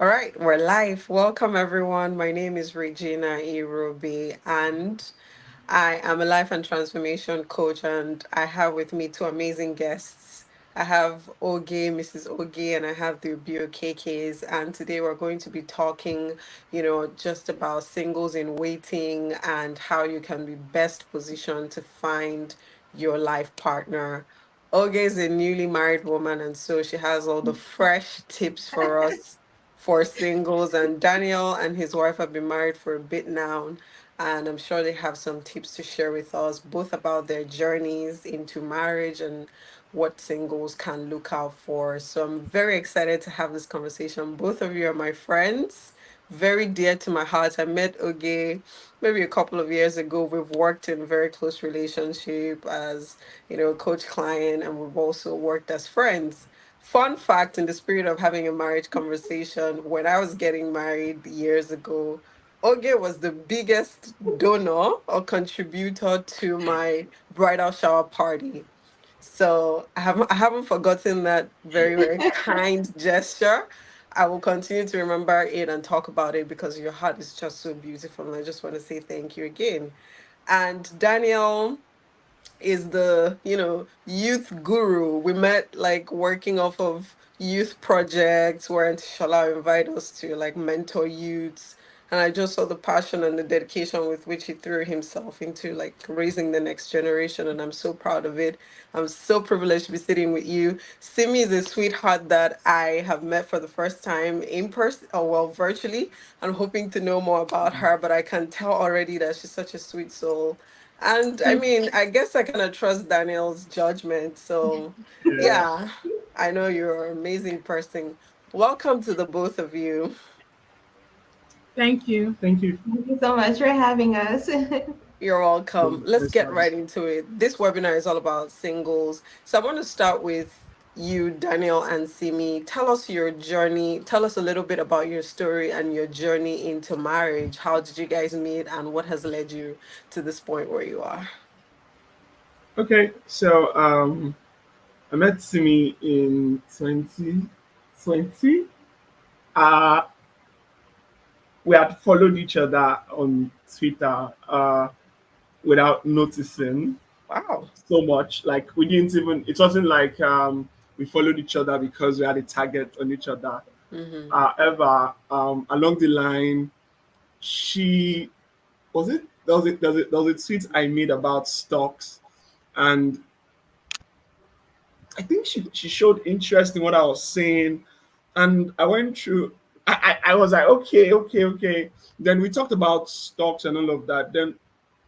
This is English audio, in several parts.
All right, we're live. Welcome, everyone. My name is Regina Irobi, and I am a life and transformation coach. And I have with me two amazing guests. I have Mrs. Oge, and I have the BOKKs. And today we're going to be talking, just about singles in waiting and how you can be best positioned to find your life partner. Oge is a newly married woman, and so she has all the fresh tips for us for singles. And Daniel and his wife have been married for a bit now, and I'm sure they have some tips to share with us, both about their journeys into marriage and what singles can look out for. So I'm very excited to have this conversation. Both of you are my friends, very dear to my heart. I met Oge maybe a couple of years ago. We've worked in very close relationship as, coach client, and we've also worked as friends. Fun fact, in the spirit of having a marriage conversation, when I was getting married years ago, Oge was the biggest donor or contributor to my bridal shower party. So I haven't forgotten that very, very kind gesture. I will continue to remember it and talk about it because your heart is just so beautiful. And I just want to say thank you again. And Daniel is the youth guru. We met like working off of youth projects where Shala invited us to like mentor youths, and I just saw the passion and the dedication with which he threw himself into like raising the next generation, and I'm so proud of it. I'm so privileged to be sitting with you. Simi is a sweetheart that I have met for the first time in person, or well, virtually. I'm hoping to know more about her, but I can tell already that she's such a sweet soul. And I mean, I guess I kind of trust Daniel's judgment. So, Yeah. yeah, I know you're an amazing person. Welcome to the both of you. Thank you. Thank you. Thank you so much for having us. You're welcome. Let's Nice to get have you. right into it. This webinar is all about singles. So, I want to start with you, Daniel and Simi. Tell us your journey. Tell us a little bit about your story and your journey into marriage. How did you guys meet, and what has led you to this point where you are? Okay, so I met Simi in 2020. Uh, we had followed each other on Twitter without noticing Wow. so much. Like we didn't even. It wasn't like we followed each other because we had a target on each other. Mm-hmm. However, along the line, she was it. There was a tweet I made about stocks, and I think she showed interest in what I was saying, and I went through. I was like, okay, okay, okay. Then we talked about stocks and all of that.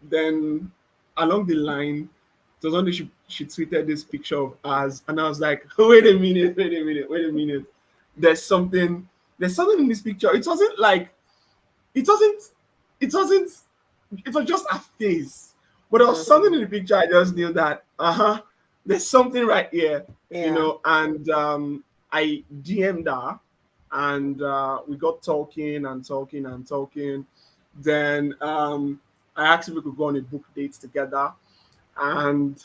Then along the line, it was only she tweeted this picture of us, and I was like, wait a minute, wait a minute, wait a minute. There's something. There's something in this picture. It wasn't like it wasn't. It wasn't. It was just a face, but there was something Mm-hmm. in the picture. I just knew that. There's something right here, Yeah. And I DM'd her, and we got talking and talking and talking. Then I asked if we could go on a book date together, and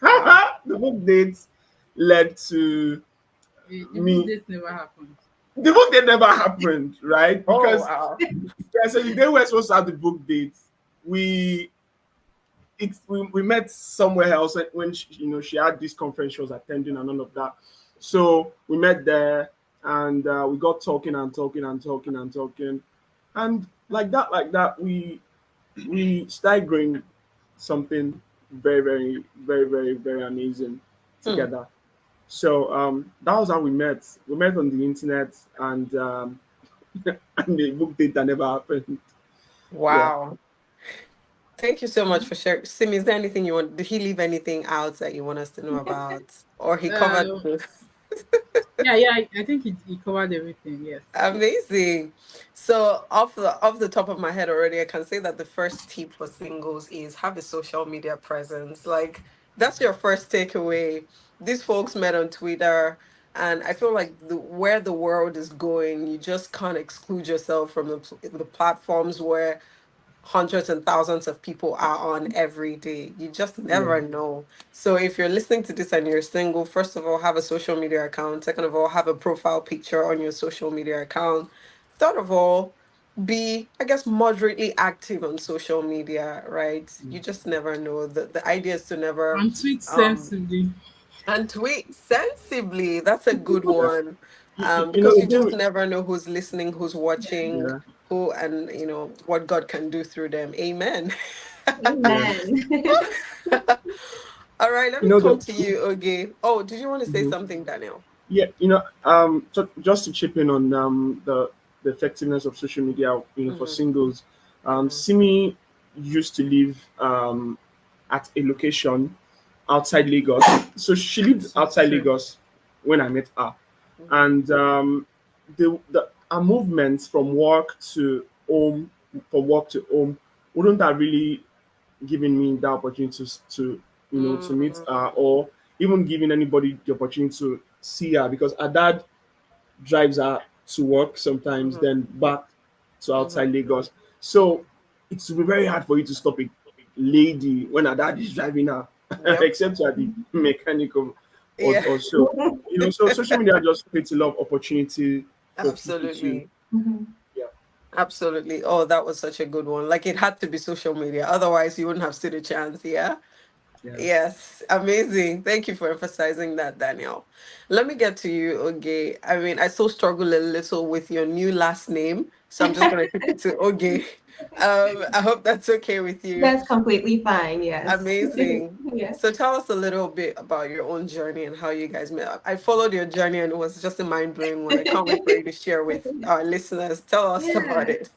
Wow. the book date led to The book me. date never happened. The book date never happened, right? Oh, Because wow. yeah, so the day we were supposed to have the book date, we we met somewhere else when she had this conference she was attending and all of that. So we met there, and we got talking and talking and talking and talking, and like that, we started growing something very very very very very amazing Hmm. together. So that was how we met. We met on the internet, and and the book date that never happened. Yeah. Wow. Thank you so much for sharing. Sim, is there anything you want? Did he leave anything out that you want us to know about? Or he covered Uh, the- yeah. I think he covered everything. Yes. Amazing. So off the top of my head already, I can say that the first tip for singles is have a social media presence. Like that's your first takeaway. These folks met on Twitter, and I feel like where the world is going, you just can't exclude yourself from the platforms where hundreds and thousands of people are on every day. You just Yeah. never know. So if you're listening to this and you're single, first of all, have a social media account. Second of all, have a profile picture on your social media account. third of all, be, I guess, moderately active on social media, right? You just never know. The idea is to never And tweet um sensibly. and tweet sensibly. That's a good Yeah. one. You know, Because you just again, never know who's listening, who's watching, yeah, who, and what God can do through them. Amen. yeah. Amen. All right, let You me know come the to you, Oge. Oh, did you want to say mhm. something, Daniel? Yeah, so just to chip in on the effectiveness of social media, for Mm-hmm, singles. mm-hmm. Simi used to live at a location outside Lagos. So she lived outside Okay. Lagos when I met her, Mm-hmm. and the our movements from work to home, from work to home, wouldn't have really given me the opportunity to meet her, Mm-hmm. or even giving anybody the opportunity to see her, because her dad drives her to work sometimes, Mm-hmm. then back to outside Mm-hmm. Lagos. So it will be very hard for you to stop a lady when her dad is driving her, Yep. except you are the mechanic of, Yeah. or so. So social media just creates a lot of opportunity for people to, Absolutely. Mhm. yeah, Absolutely. Oh, that was such a good one. Like it had to be social media. Otherwise, you wouldn't have stood a chance. Yeah. yeah. Yes. Amazing. Thank you for emphasizing that, Daniel. Let me get to you, Oge. I mean, I still struggle a little with your new last name. So I'm just going to keep it to Oge. I hope that's okay with you. That's completely fine. Yes. Amazing. Yeah. So tell us a little bit about your own journey and how you guys met. I followed your journey and it was just a mind blowing one. I can't wait for you to share with our listeners. Tell us about Yeah. it.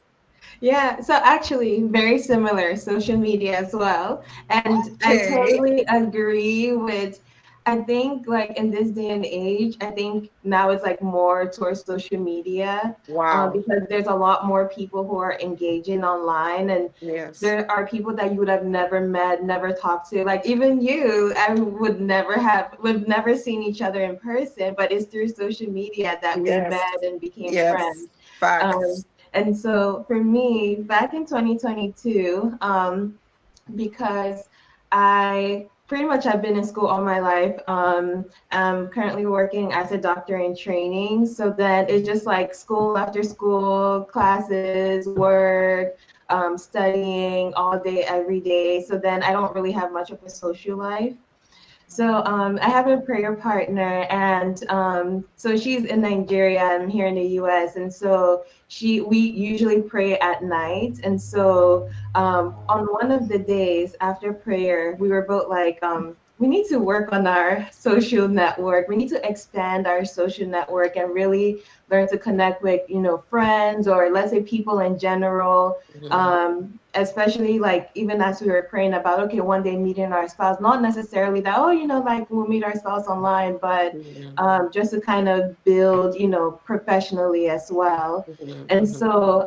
Yeah, so actually, very similar social media as well. And I Okay. totally agree with, I think, like in this day and age, I think now it's like more towards social media, Wow. because there's a lot more people who are engaging online. And Yes. there are people that you would have never met, never talked to. Like even you, I would never have, we've never seen each other in person, but it's through social media that we Yes. met and became Yes. friends. Um, Facts. and so for me, back in 2022, because I pretty much have been in school all my life. I'm currently working as a doctor in training. So then it's just like school after school, classes, work, studying all day, every day. So then I don't really have much of a social life. So I have a prayer partner, and so she's in Nigeria. I'm here in the U.S., and so we usually pray at night. And so on one of the days after prayer, we were both like, we need to work on our social network. We need to expand our social network and really learn to connect with friends, or let's say people in general, Mhm. especially like even as we were praying about, okay, one day meeting our spouse, not necessarily that, oh, like we'll meet our spouse online, but Mhm. just to kind of build, professionally as well. Mhm. And Mhm. so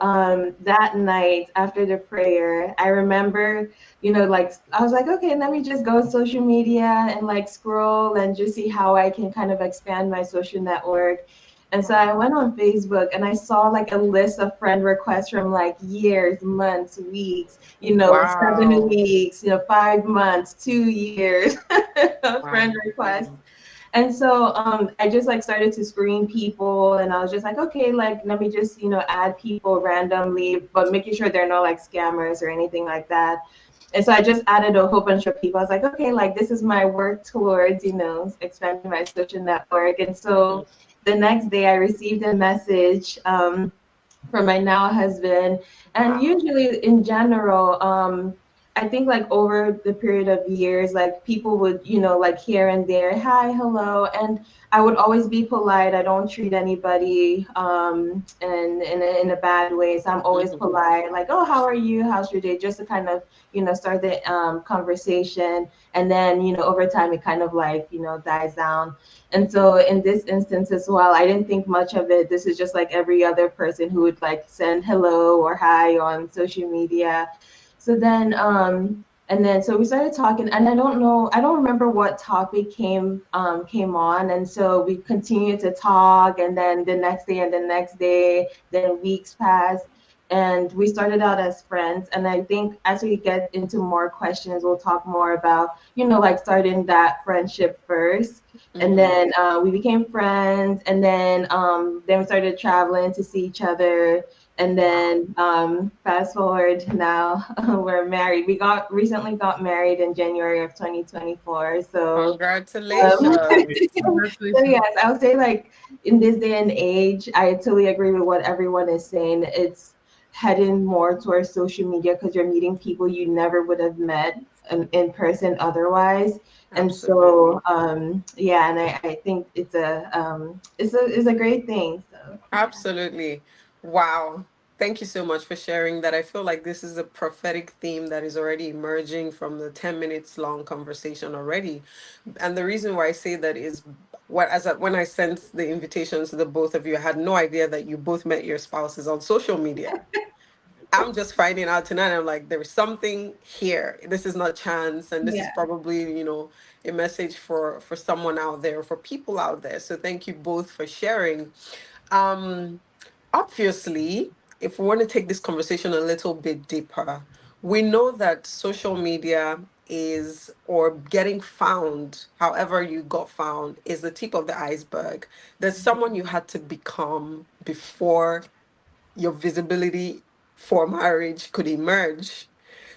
that night after the prayer, I remember, like I was like, okay, let me just go social media and like scroll and just see how I can kind of expand my social network. And so I went on Facebook and I saw like a list of friend requests from like years, months, weeks, 7 Wow. weeks, 5 months, 2 years of friend Wow. requests. And so I just like started to screen people, and I was just like, okay, like let me just, add people randomly, but making sure they're not like scammers or anything like that. And so I just added a whole bunch of people. I was like, okay, like this is my work towards, expanding my social network. And so the next day I received a message from my now husband. And Wow. usually in general, I think like over the period of years, like people would, like here and there, hi, hello. And I would always be polite. I don't treat anybody in a bad way. So I'm always Mhm. polite, like, oh, how are you? How's your day? Just to kind of, start the conversation. And then, over time it kind of like, dies down. And so in this instance as well, I didn't think much of it. This is just like every other person who would like send hello or hi on social media. So then and then so we started talking, and I don't remember what topic came on. And so we continued to talk, and then the next day and the next day, then weeks passed. and we started out as friends. And I think as we get into more questions, we'll talk more about, like starting that friendship first. And Mm-hmm. then we became friends, and then we started traveling to see each other. And Wow. then fast forward now, we're married. We got recently got married in January of 2024. Um, Congratulations. so Congratulations. yes, I would say like in this day and age, I totally agree with what everyone is saying. It's heading more towards social media because you're meeting people you never would have met in person otherwise. And so Absolutely. yeah, and I think it's a great thing. So yeah. Absolutely. Wow. Thank you so much for sharing that. I feel like this is a prophetic theme that is already emerging from the 10 minutes long conversation already. And the reason why I say that is when I sent the invitations to the both of you, I had no idea that you both met your spouses on social media. I'm just finding out tonight. I'm like, there's something here. This is not chance, and this is Yeah. probably, a message for someone out there, for people out there. So thank you both for sharing. Um, Obviously, if we want to take this conversation a little bit deeper, we know that social media is, or getting found, however you got found, is the tip of the iceberg. There's someone you had to become before your visibility for marriage could emerge.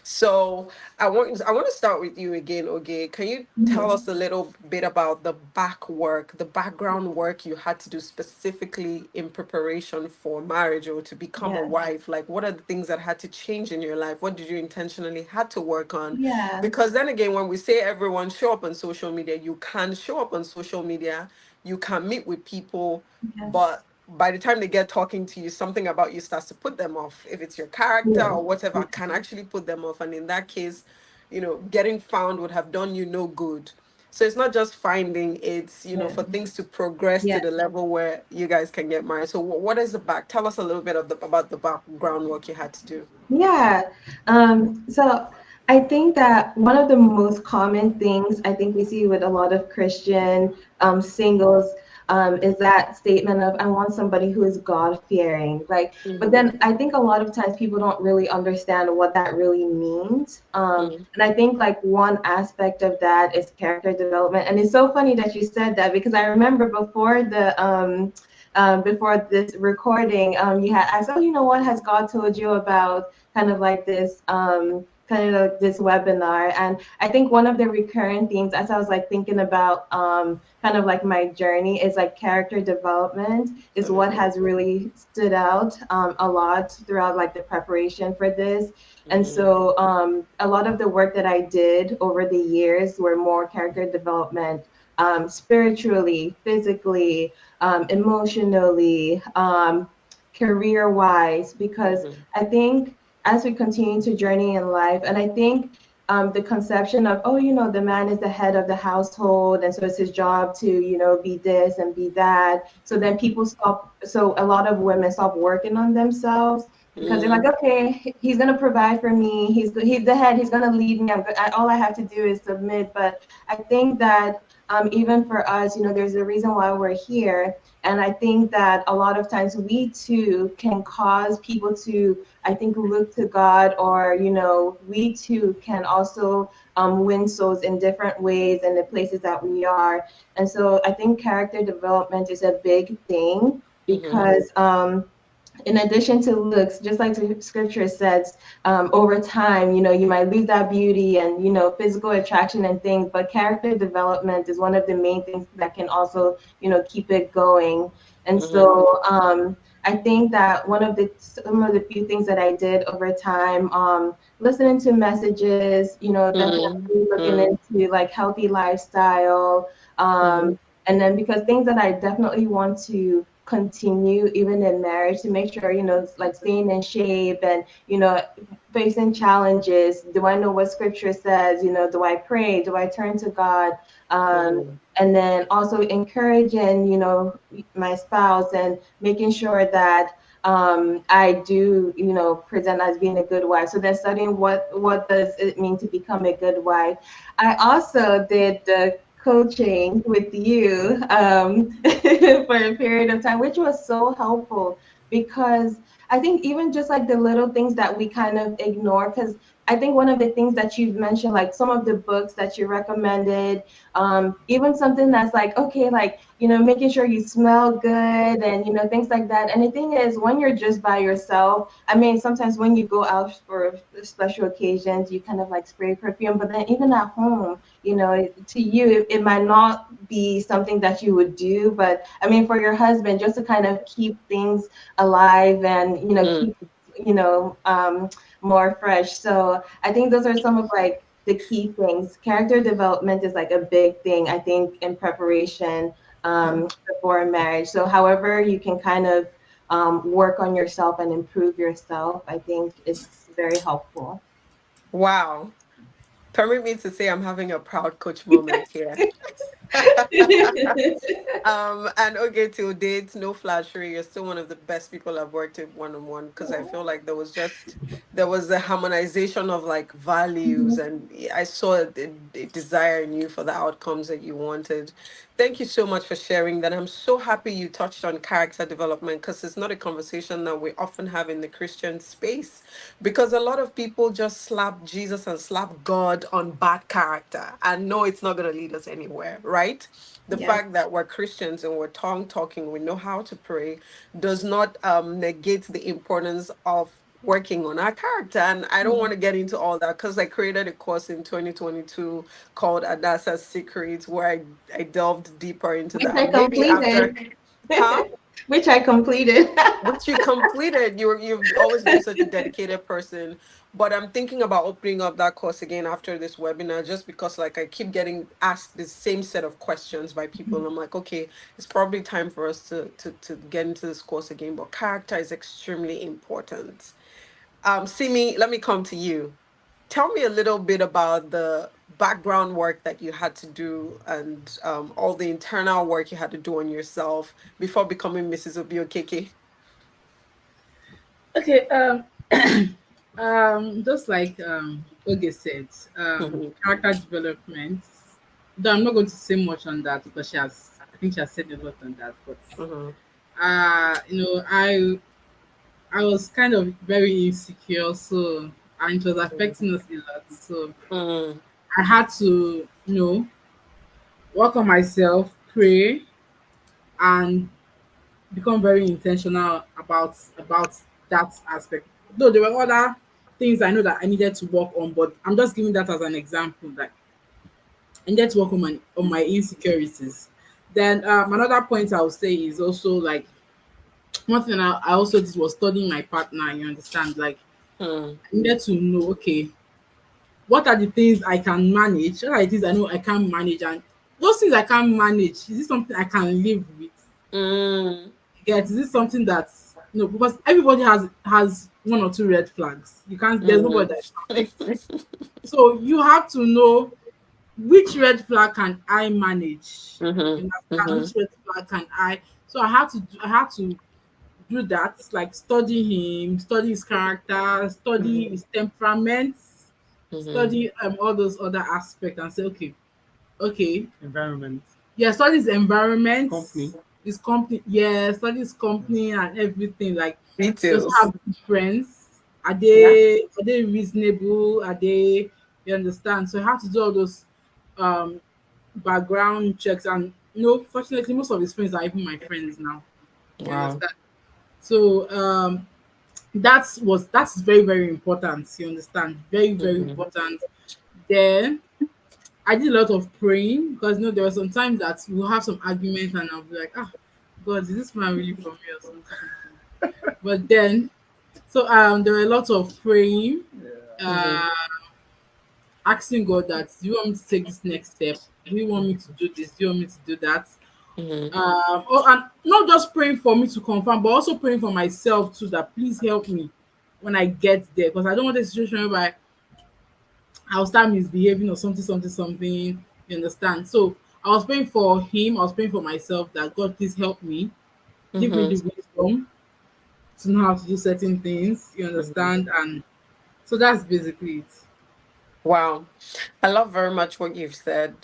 So I want to start with you again, Oge. Can you tell Mhm. us a little bit about the back work, the background work you had to do specifically in preparation for marriage or to become a Yeah. wife? Like, what are the things that had to change in your life? What did you intentionally had to work on? Yeah. Because then again, when we say everyone show up on social media, you can show up on social media, you can meet with people, Yes. but by the time they get talking to you, something about you starts to put them off. If it's your character Yeah. or whatever, can actually put them off. And in that case, getting found would have done you no good. So it's not just finding, it's, Yeah. for things to progress Yeah. to the level where you guys can get married. So what is the back? Tell us a little bit about the background work you had to do. Yeah. So I think that one of the most common things I think we see with a lot of Christian singles is that statement of, I want somebody who is God fearing. Like, but Mm-hmm. then I think a lot of times people don't really understand what that really means. And I think like one aspect of that is character development. And it's so funny that you said that, because I remember before this recording, you had asked, oh, what has God told you about kind of like this this webinar? And I think one of the recurring themes, as I was like thinking about kind of like my journey, is like character development is what Absolutely. has really stood out a lot throughout like the preparation for this. And Mm-hmm. so a lot of the work that I did over the years were more character development, spiritually, physically, emotionally, career wise, because Mm-hmm. I think as we continue to journey in life, and I think the conception of, oh, the man is the head of the household, and so it's his job to, be this and be that. So then so a lot of women stop working on themselves because they're like, Mm-hmm. okay, he's gonna provide for me. He's the head. He's gonna lead me. All I have to do is submit. But I think that even for us, there's a reason why we're here. And I think that a lot of times we too can cause people to, I think, look to God, or, we too can also win souls in different ways in the places that we are. And so I think character development is a big thing Mm-hmm. because in addition to looks, just like the scripture says, over time, you might lose that beauty and, physical attraction and things, but character development is one of the main things that can also, keep it going. And Mm-hmm. so I think that some of the few things that I did over time, listening to messages, definitely looking Mm-hmm. into like healthy lifestyle, Mm-hmm. and then because things that I definitely want to continue even in marriage, to make sure, it's like staying in shape and, facing challenges. Do I know what scripture says? Do I pray? Do I turn to God? Mm-hmm. And then also encouraging, my spouse and making sure that I do, present as being a good wife. So then studying what does it mean to become a good wife. I also did the coaching with you for a period of time, which was so helpful because I think even just like the little things that we kind of ignore, because I think one of the things that you've mentioned, like some of the books that you recommended, even something that's like, okay, like, making sure you smell good and, things like that. And the thing is, when you're just by yourself, I mean, sometimes when you go out for special occasions, you kind of like spray perfume, but then even at home, to you, it might not be something that you would do. But I mean, for your husband, just to kind of keep things alive and, Mm. keep, more fresh. So I think those are some of like the key things. Character development is like a big thing, I think, in preparation before marriage. So however you can kind of work on yourself and improve yourself, I think it's very helpful. Wow. Permit me to say I'm having a proud coach moment here. And okay, till date, no flattery. You're still one of the best people I've worked with one on one, because I feel like there was a harmonization of like values, Mhm. and I saw a desire in you for the outcomes that you wanted. Thank you so much for sharing that. I'm so happy you touched on character development, because it's not a conversation that we often have in the Christian space, because a lot of people just slap Jesus and slap God on bad character, and no, it's not going to lead us anywhere, right? The Yes. fact that we're Christians and we're tongue talking, we know how to pray, does not negate the importance of working on our character. And I don't want to get into all that, because I created a course in 2022 called Adassa's Secrets, where I delved deeper into Which I that. Maybe after, completed. huh? Which I completed. Which you completed. You've always been such a dedicated person. But I'm thinking about opening up that course again after this webinar, just because like I keep getting asked the same set of questions by people. And I'm like, okay, it's probably time for us to get into this course again. But character is extremely important. Simi, let me come to you. Tell me a little bit about the background work that you had to do, and all the internal work you had to do on yourself before becoming Mrs. Obiokeke. Okay, just like Oge said, character development. Though I'm not going to say much on that because I think she has said a lot on that. But Mhm, I was kind of very insecure, so and it was mhm, affecting us a lot. So mhm, I had to, work on myself, pray, and become very intentional about that aspect. Though there were other things I know that I needed to work on, but I'm just giving that as an example. That I needed to work on my insecurities. Then another point I would say is also like one thing I also did was studying my partner. You understand? Like mhm, I needed to know, okay, what are the things I can manage? What are the things I know I can't manage? And those things I can't manage, is this something I can live with? mhm, Get is this something that's because everybody has one or two red flags. You can't There's nobody mhm, that's perfect. So you have to know which red flag can I manage. You mhm, understand? Which mhm, red flag can I so I had to do that, like study him, study his character, study mhm, his temperament, mhm, study all those other aspects and say, okay, Environment, yeah, study his environment, company. his company, yeah, study his company and everything. Like, just details. have good friends. Yeah. Are they reasonable? Are they You understand? So I have to do all those um background checks, and fortunately most of his friends are even my friends now. You Wow. understand? So that's very, very important. You understand? Very, very Mhm, important. Then I did a lot of praying because there were some times that we'll have some arguments and I'll be like, God, is this man really from me or something? But then, so there were a lot of praying, mhm, uh, asking God that, do you want me to take this next step? Do you want me to do this? Do you want me to do that? mhm, And not just praying for me to confirm, but also praying for myself too. That please help me when I get there, because I don't want a situation whereby I'll start misbehaving or something, something, something. You understand? So I was praying for him. I was praying for myself that God, please help me, give me mhm, the wisdom to know how to do certain things. You mhm. understand? And so that's basically it. Wow. I love very much what you've said.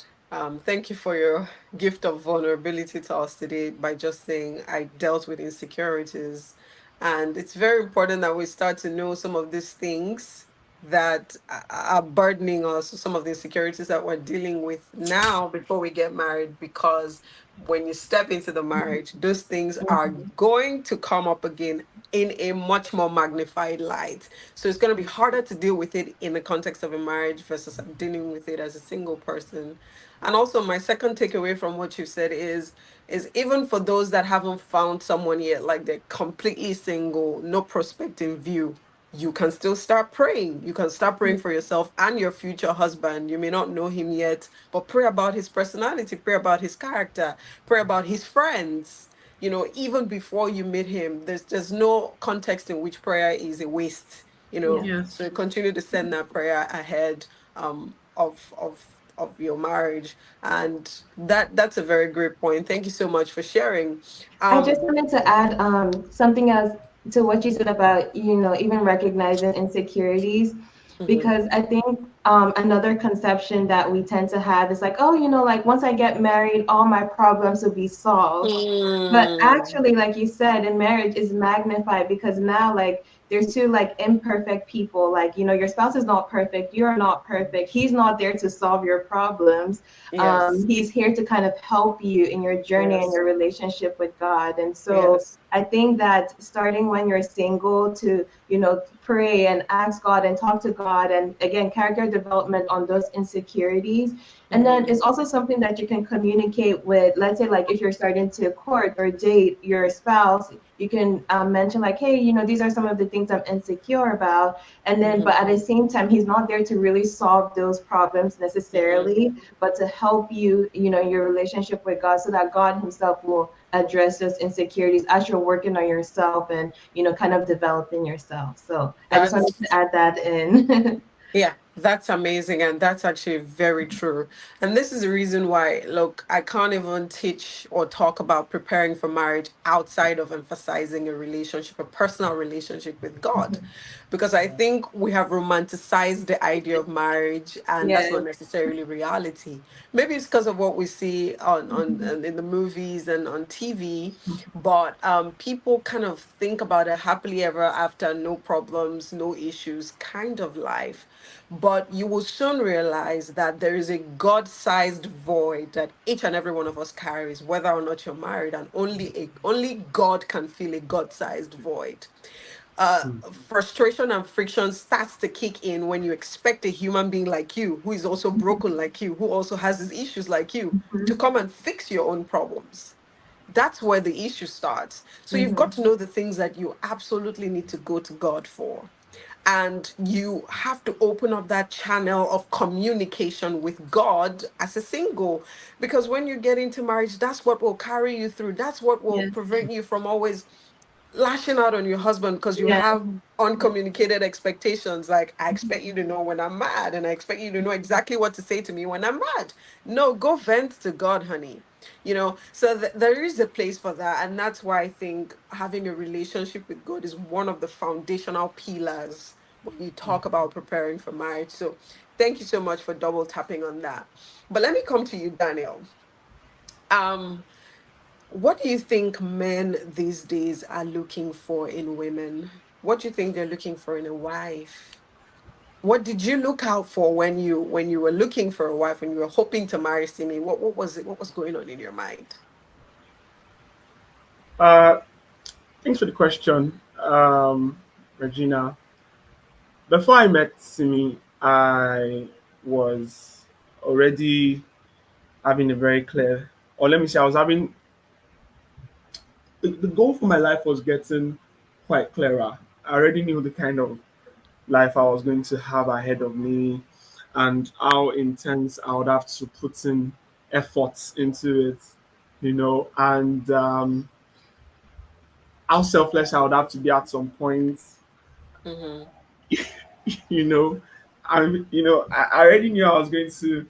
Thank you for your gift of vulnerability to us today by just saying I dealt with insecurities. And it's very important that we start to know some of these things that are burdening us, some of the insecurities that we're dealing with now before we get married, because when you step into the marriage, those things are Mhm. going to come up again in a much more magnified light. So it's going to be harder to deal with it in the context of a marriage versus dealing with it as a single person. And also my second takeaway from what you said is even for those that haven't found someone yet, like they're completely single, no prospect in view, you can still start praying. You can start praying for yourself and your future husband. You may not know him yet, but pray about his personality, pray about his character, pray about his friends. Even before you meet him, there's no context in which prayer is a waste. Yeah. Yes. So continue to send that prayer ahead of your marriage, and that's a very great point. Thank you so much for sharing. I just um wanted to add something else to what you said about, even recognizing insecurities, mhm. because I think another conception that we tend to have is like, oh, like once I get married, all my problems will be solved. But Mm, actually, like you said, in marriage is magnified because now, like, there's two like imperfect people. Like, your spouse is not perfect. You're not perfect. He's not there to solve your problems. yes, He's here to kind of help you in your journey and yes, your relationship with God. And so yes. I think that starting when you're single to, pray and ask God and talk to God, and again, character development on those insecurities. And then Hmm. it's also something that you can communicate with, let's say, like if you're starting to court or date your spouse, you can mention, like, hey, these are some of the things I'm insecure about. And then, but Hmm. at the same time, he's not there to really solve those problems Hmm. necessarily, but to help you, in your relationship with God so that God Himself will address those insecurities as you're working on yourself and, kind of developing yourself. So I just wanted to That's add that in. Yeah, that's amazing. And that's actually very true. And this is the reason why, look, I can't even teach or talk about preparing for marriage outside of emphasizing a relationship, a personal relationship with God. Because I think we have romanticized the idea of marriage, and that's Yes. not necessarily reality. Maybe it's because of what we see on in the movies and on TV, but people kind of think about a happily ever after, no problems, no issues kind of life. But you will soon realize that there is a God-sized void that each and every one of us carries, whether or not you're married, and only God can fill a God-sized void. Frustration and friction starts to kick in when you expect a human being like you, who is also broken like you, who also has his issues like you, to Mhm. come and fix your own problems. That's where the issue starts. So you've got Mhm. to know the things that you absolutely need to go to God for. And you have to open up that channel of communication with God as a single. Because when you get into marriage, that's what will carry you through. That's what will Yes. prevent you from always lashing out on your husband because you Yes. have uncommunicated expectations. Like, I expect you to know when I'm mad, and I expect you to know exactly what to say to me when I'm mad. No, go vent to God, honey. So there is a place for that. And that's why I think having a relationship with God is one of the foundational pillars when you talk about preparing for marriage. So thank you so much for double tapping on that. But let me come to you, Daniel. Um, what do you think men these days are looking for in women? What do you think they're looking for in a wife? What did you look out for when you were looking for a wife, when you were hoping to marry Simi? What was it? What was going on in your mind? Uh, Thanks for the question, Regina. Before I met Simi, I was already having a very clear, or let me say, I was having the goal for my life was getting quite clearer. I already knew the kind of life I was going to have ahead of me and how intense I would have to put in efforts into it, and how selfless I would have to be at some point, Mm-hmm. you know. I already knew I was going to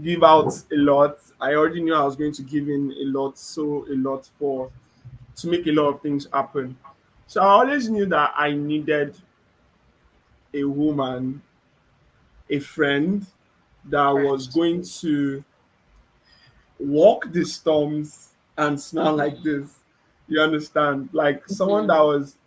give out a lot. I already knew I was going to give in a lot, so a lot for to make a lot of things happen. So I always knew that I needed a woman, a friend that was Right. going to walk the storms and smile like this. You understand? Like someone that Mm-hmm. was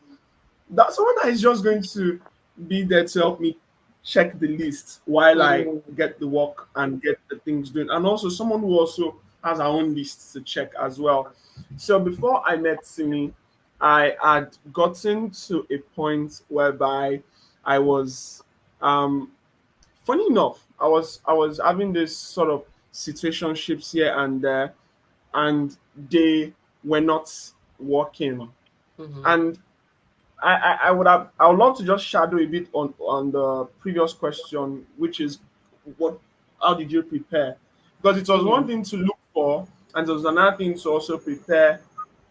That someone that is just going to be there to help me check the list while I Mm, get the work and get the things done, and also someone who also has our own lists to check as well. So before I met Simi, I had gotten to a point whereby I was, um, funny enough, I was having this sort of situationships here and there, and they were not working. mhm, And I would love to just shadow a bit on the previous question, which is what how did you prepare? Because it was one mhm, thing to look for, and there was another thing to also prepare,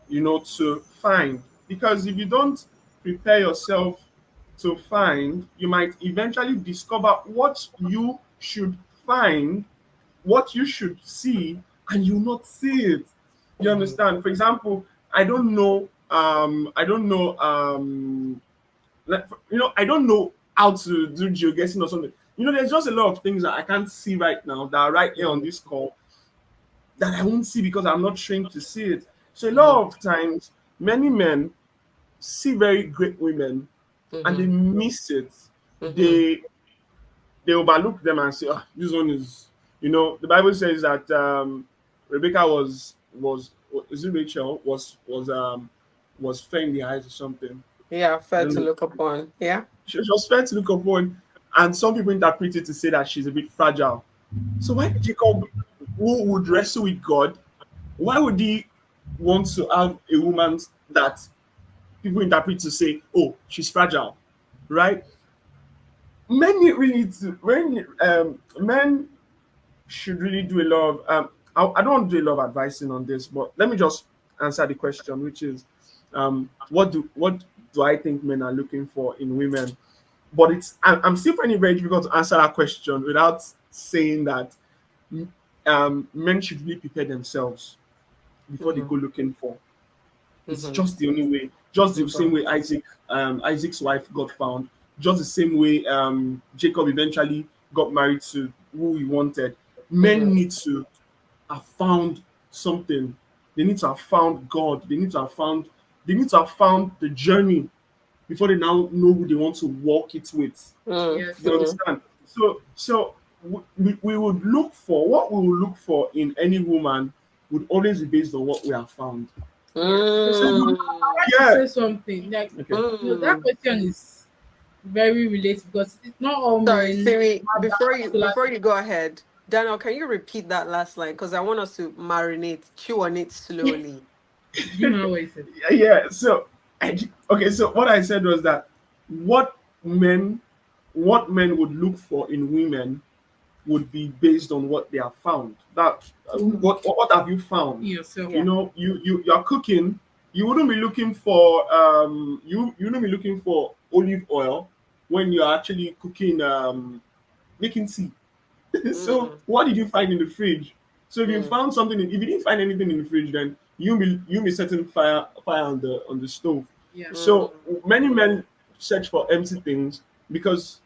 to find. Because if you don't prepare yourself to find, you might eventually discover what you should find, what you should see, and you not see it. You mhm, understand? For example, like, I don't know how to do geoguessing or something. There's just a lot of things that I can't see right now that are right here on mhm, this call that I won't see because I'm not trained to see it. So a mhm, lot of times, many men see very great women and they mhm, miss it. mhm, They overlook them and say, "Oh, this one is." The Bible says that Rebecca was is it Rachel was fair in the eyes or something. yeah, I fair don't to know. look upon. Yeah. She was fair to look upon, and some people interpret it to say that she's a bit fragile. So why Jacob, who would wrestle with God, why would he want to have a woman that people interpret to say, "Oh, she's fragile," right? Men should really do a lot of. I don't want to do a lot of advising on this, but let me just answer the question, which is, what do I think men are looking for in women? But I'm still finding it very difficult to answer that question without saying that men should really prepare themselves before they Mhm, go looking for. It's mhm, just the only way. Just the same mhm, way Isaac's wife got found. Just the same way Jacob eventually got married to who he wanted. Men mhm, need to have found something. They need to have found God. They need to have found the journey before they now know who they want to walk it with. mhm, Yes. You mhm, understand? So we would look for what we would look for in any woman would always be based on what we have found. Yes. So So I mm, like to yeah, say something. Like, okay. that mm. question is very related because it's not all Sorry, men Siri, have that particular before you go ahead, Daniel, can you repeat that last line? Because I want us to marinate, chew on it slowly. human voice. Yeah. Okay. So what I said was that what men what men would look for in women would be based on what they have found. That what have you found? In yourself. Yeah. You're cooking. You wouldn't be looking for you wouldn't be looking for olive oil when you're actually cooking making tea. So Mm, what did you find in the fridge? So if you mm, found something, if you didn't find anything in the fridge, then you be setting fire on the stove. Yeah. So mm, many men search for empty things because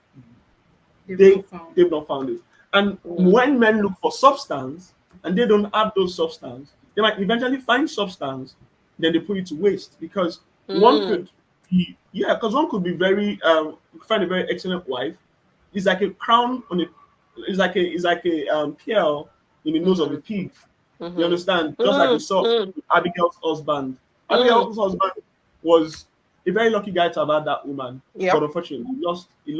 They've they not found. they've not found it. And mm, when men look for substance and they don't have those substance, they might eventually find substance, then they put it to waste because one mm, could because one could be very find a very excellent wife. It's like a crown on a it's like a pearl in the nose of a mhm, pig. You mhm, understand? Just like we mm, saw mm, with Abigail's husband. mm. Abigail's husband was a very lucky guy to have had that woman, but Yep. unfortunately, he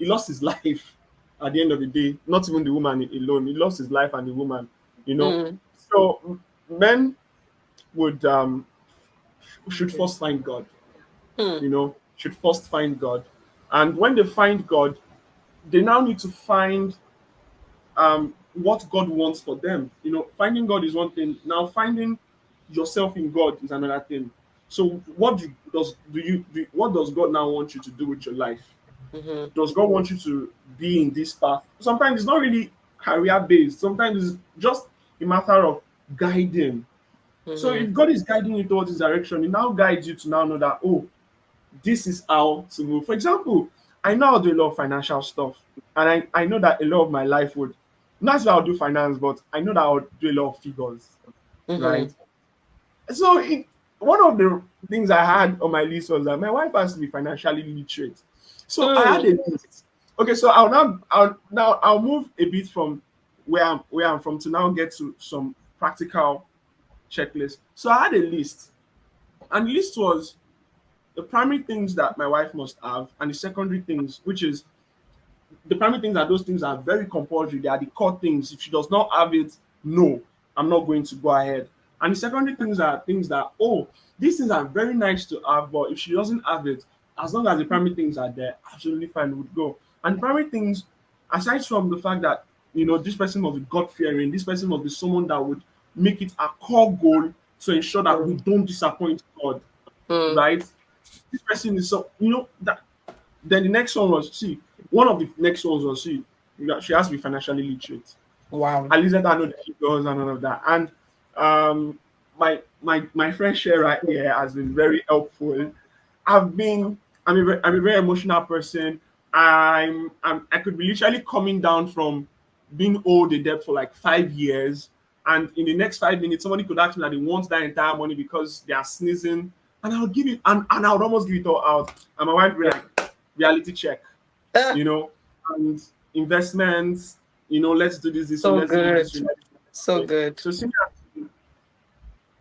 lost his life at the end of the day. Not even the woman alone. He lost his life and the woman. You know, Mm, so men would should Okay. first find God. mm, Should first find God, and when they find God, they now need to find what God wants for them. Finding God is one thing. Now finding yourself in God is another thing. So what does God now want you to do with your life? mhm, Does God want you to be in this path? Sometimes it's not really career based. Sometimes it's just a matter of guiding. So mhm, if God is guiding you towards His direction, He now guides you to now know that, oh, this is how to move. For example, I know how to do a lot of financial stuff, and I know that a lot of my life would not that I'll do finance, but I know that I'll do a lot of figures, right? mhm, So one of the things I had on my list was that my wife has to be financially literate. So I had Mm, a list. Okay, so I'll move a bit from where I'm from to now get to some practical checklist. So I had a list, and the list was the primary things that my wife must have, and the secondary things, which is the primary things are those things that are very compulsory. They are the core things. If she does not have it, no, I'm not going to go ahead. And the secondary things are things that, oh, these things are very nice to have, but if she doesn't have it, as long as the primary things are there, absolutely fine, would go. And the primary things, aside from the fact that this person must be God fearing, this person must be someone that would make it a core goal to ensure that we mm, don't disappoint God, mm. right? This person is so that then the next one was see one of the next ones was she has to be financially literate. Wow. At least let her know the figures and all of that. And um my friend share right here has been very helpful. I've been I'm a very emotional person. I could be literally coming down from being owed a debt for like 5 years, and in the next 5 minutes somebody could ask me that they want that entire money because they are sneezing, and I would give it, and I would almost give it all out, and my wife would be like, reality check, Ah, you know, and investments, let's do this way, so let's do this good. way, let's do So this way. good. So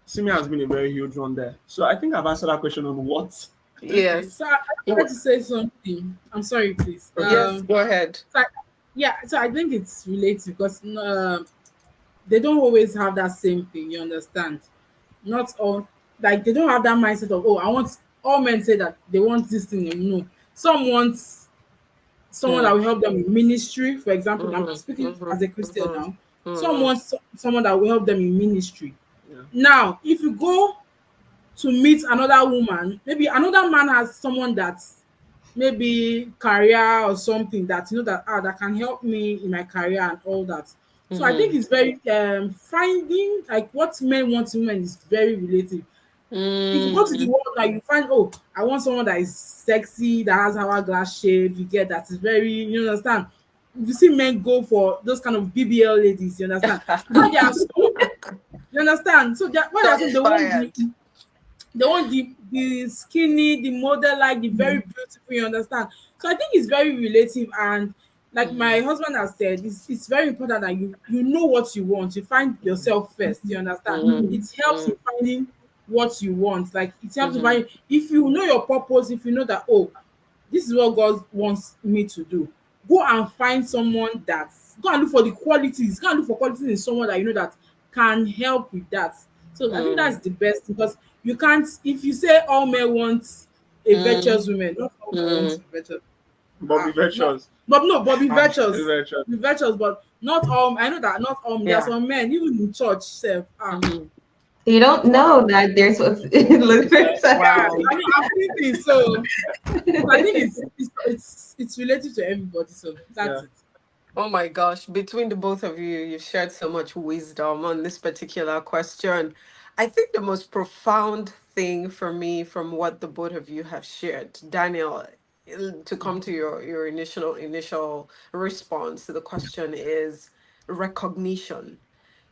Simi has been a very huge one there. So I think I've answered that question on what. Okay, Yes. so I wanted to say something. I'm sorry, please. Okay. Yes, go ahead. So yeah, so I think it's related because they don't always have that same thing. You understand? Not all, like they don't have that mindset of, oh, I want, all men say that they want this thing. No, some want someone that Mm, will help them in ministry. For example, I'm mhm, speaking mhm, as a Christian mhm, now. Some mhm, want someone that will help them in ministry. Yeah. Now, if you go to meet another woman, maybe another man has someone that's maybe career or something that that that can help me in my career and all that. So I think mhm, it's very finding like what men want in women is very relative. If you go to the mm, world now, you find, oh, I want someone that is sexy, that has hourglass shape, you get, that is very, you understand. You see men go for those kind of BBL ladies, you understand. Why they are so, you understand? So why they are so, Shots fired. they want the skinny, the model like, the very beautiful, you understand. So I think it's very relative, and like my Mm, husband has said, it's very important that you know what you want. You find yourself first, you understand. mm, It helps in mm, finding what you want. Like it helps to mhm, find, if you know your purpose, if you know that, oh, this is what God wants me to do. Go and find someone go and look for the qualities. Go and look for qualities in someone that you know that can help with that. So I think that's mm, the best, because you can't, if you say all men want a mm, virtuous woman, not all men want mm. a virtuous. Bobby Not, Virtuous. but no, but Absolutely virtuous. be virtuous, but not all. I know that not all. There are Yeah. some men, even in church, self. Mhm. You don't Wow, know that there's what's look for yeah. Wow. I mean, I've seen things. So I think it's related to everybody. So Yeah. that's it. Oh my gosh, between the both of you, you've shared so much wisdom on this particular question. I think the most profound thing for me from what the both of you have shared, Daniel, to come to your initial response to the question is recognition.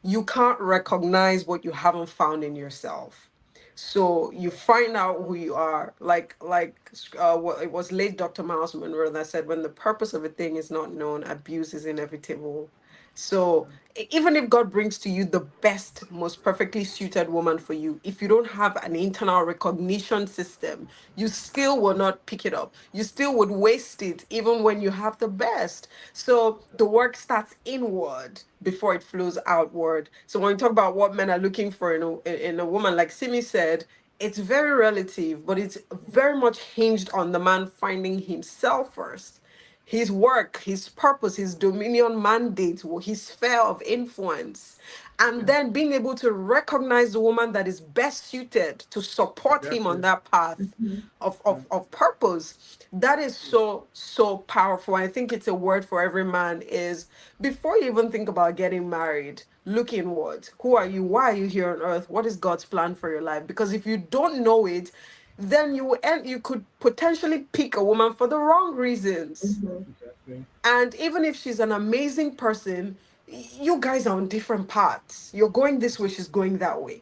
You can't recognize what you haven't found in yourself. So you find out who you are, what it was late Dr. Miles Monroe that said, when the purpose of a thing is not known, abuse is inevitable. So even if God brings to you the best, most perfectly suited woman for you, if you don't have an internal recognition system, you still will not pick it up. You still would waste it even when you have the best. So the work starts inward before it flows outward. So when we talk about what men are looking for in a woman, like Simi said, it's very relative, but it's very much hinged on the man finding himself first, his work, his purpose, his dominion mandate, his sphere of influence, and Yeah. then being able to recognize the woman that is best suited to support him on Exactly. that path Yeah. of purpose. That is so, so powerful. I think it's a word for every man is before you even think about getting married, look inward. Who are you? Why are you here on earth? What is God's plan for your life? Because if you don't know it, then you could potentially pick a woman for the wrong reasons. Exactly. And even if she's an amazing person, you guys are on different paths. You're going this way, she's going that way.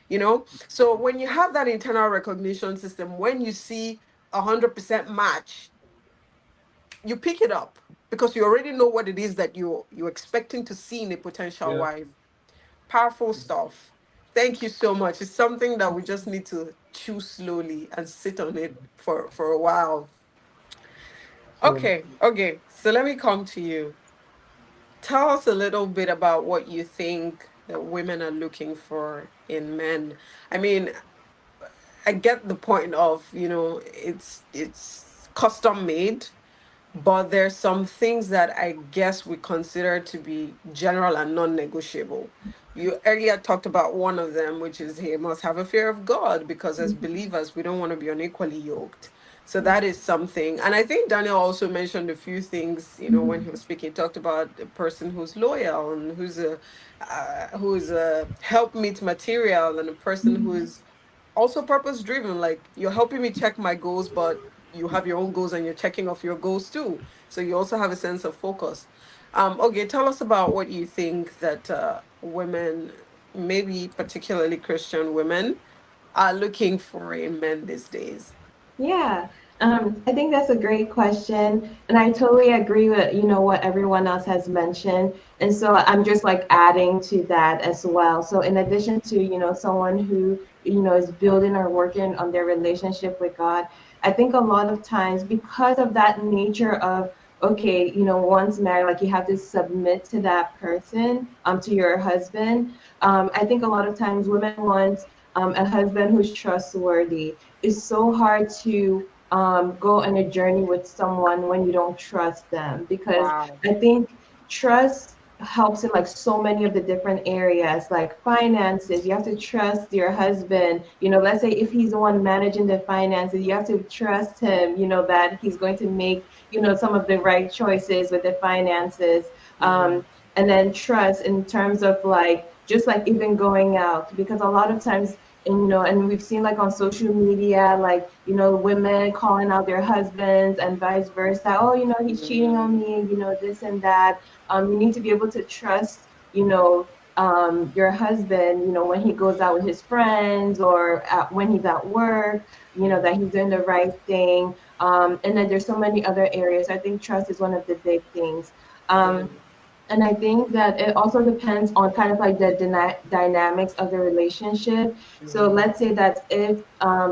you know. So when you have that internal recognition system, when you see 100% match, you pick it up because you already know what it is that you're expecting to see in a potential Yeah. wife. Powerful stuff. Thank you so much. It's something that we just need to chew slowly and sit on it for a while. So Okay, so let me come to you. Tell us a little bit about what you think that women are looking for in men. I mean, I get the point of, it's custom made, but there's some things that I guess we consider to be general and non-negotiable. You earlier talked about one of them, which is he must have a fear of God, because as believers, we don't want to be unequally yoked. So that is something. And I think Daniel also mentioned a few things, when he was speaking. He talked about a person who's loyal and who's a helpmeet material, and a person who is also purpose driven. Like, you're helping me check my goals, but you have your own goals and you're checking off your goals too, so you also have a sense of focus. Okay, tell us about what you think that women, maybe particularly Christian women, are looking for in men these days. Yeah, I think that's a great question, and I totally agree with what everyone else has mentioned, and so I'm just like adding to that as well. So in addition to someone who is building or working on their relationship with God, I think a lot of times because of that nature of okay, once married, like you have to submit to that person, to your husband. I think a lot of times women want a husband who's trustworthy. It's so hard to go on a journey with someone when you don't trust them, because Wow. I think trust helps in like so many of the different areas, like finances. You have to trust your husband. Let's say if he's the one managing the finances, you have to trust him, that he's going to make some of the right choices with the finances. Mm-hmm. And then trust in terms of like just like even going out, because a lot of times, and and we've seen like on social media, like women calling out their husbands and vice versa. Oh, he's cheating on me, this and that. You need to be able to trust your husband, when he goes out with his friends, or when he's at work, that he's doing the right thing. And then there's so many other areas. I think trust is one of the big things. um, Mm-hmm. and I think that it also depends on kind of like the dynamics of the relationship. So Mm-hmm. let's say that if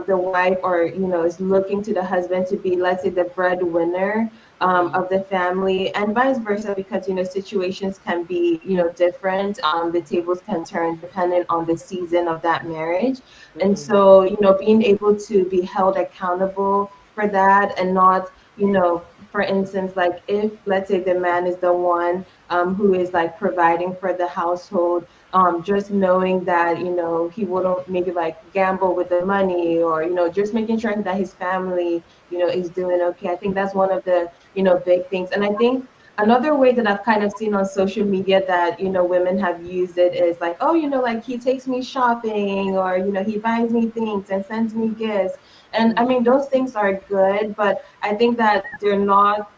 the wife, or is looking to the husband to be, let's say, the breadwinner of the family, and vice versa, because situations can be different. The tables can turn depending on the season of that marriage, and Mm-hmm. so being able to be held accountable for that, and not for instance, like if let's say the man is the one who is like providing for the household, just knowing that he wouldn't maybe like gamble with the money, or just making sure that his family is doing okay. I think that's one of the big things. And I think another way that I've kind of seen on social media that women have used it is like, oh, like he takes me shopping, or he buys me things and sends me gifts. And I mean, those things are good, but I think that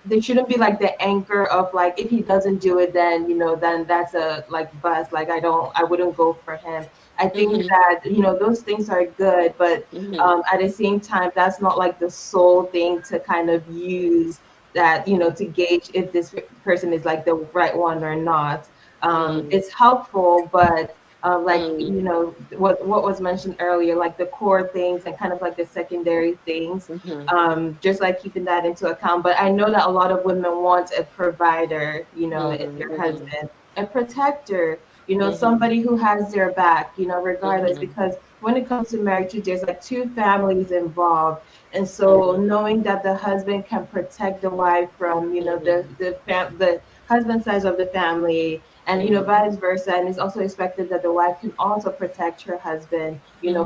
they shouldn't be like the anchor of like, if he doesn't do it, then then that's a like bust. Like I wouldn't go for him. I think Mm-hmm. that those things are good, but Mm-hmm. at the same time, that's not like the sole thing to kind of use, that to gauge if this person is like the right one or not. Mm-hmm. It's helpful, but like Mm-hmm. what was mentioned earlier, like the core things and kind of like the secondary things, Mm-hmm. just like keeping that into account. But I know that a lot of women want a provider, in their Mm-hmm. husband, a protector, Mm-hmm. somebody who has their back, regardless, Mm-hmm. because when it comes to marriage, there's like two families involved. And so Mm-hmm. knowing that the husband can protect the wife from, the husband side of the family, and Mm-hmm. vice versa, and it's also expected that the wife can also protect her husband,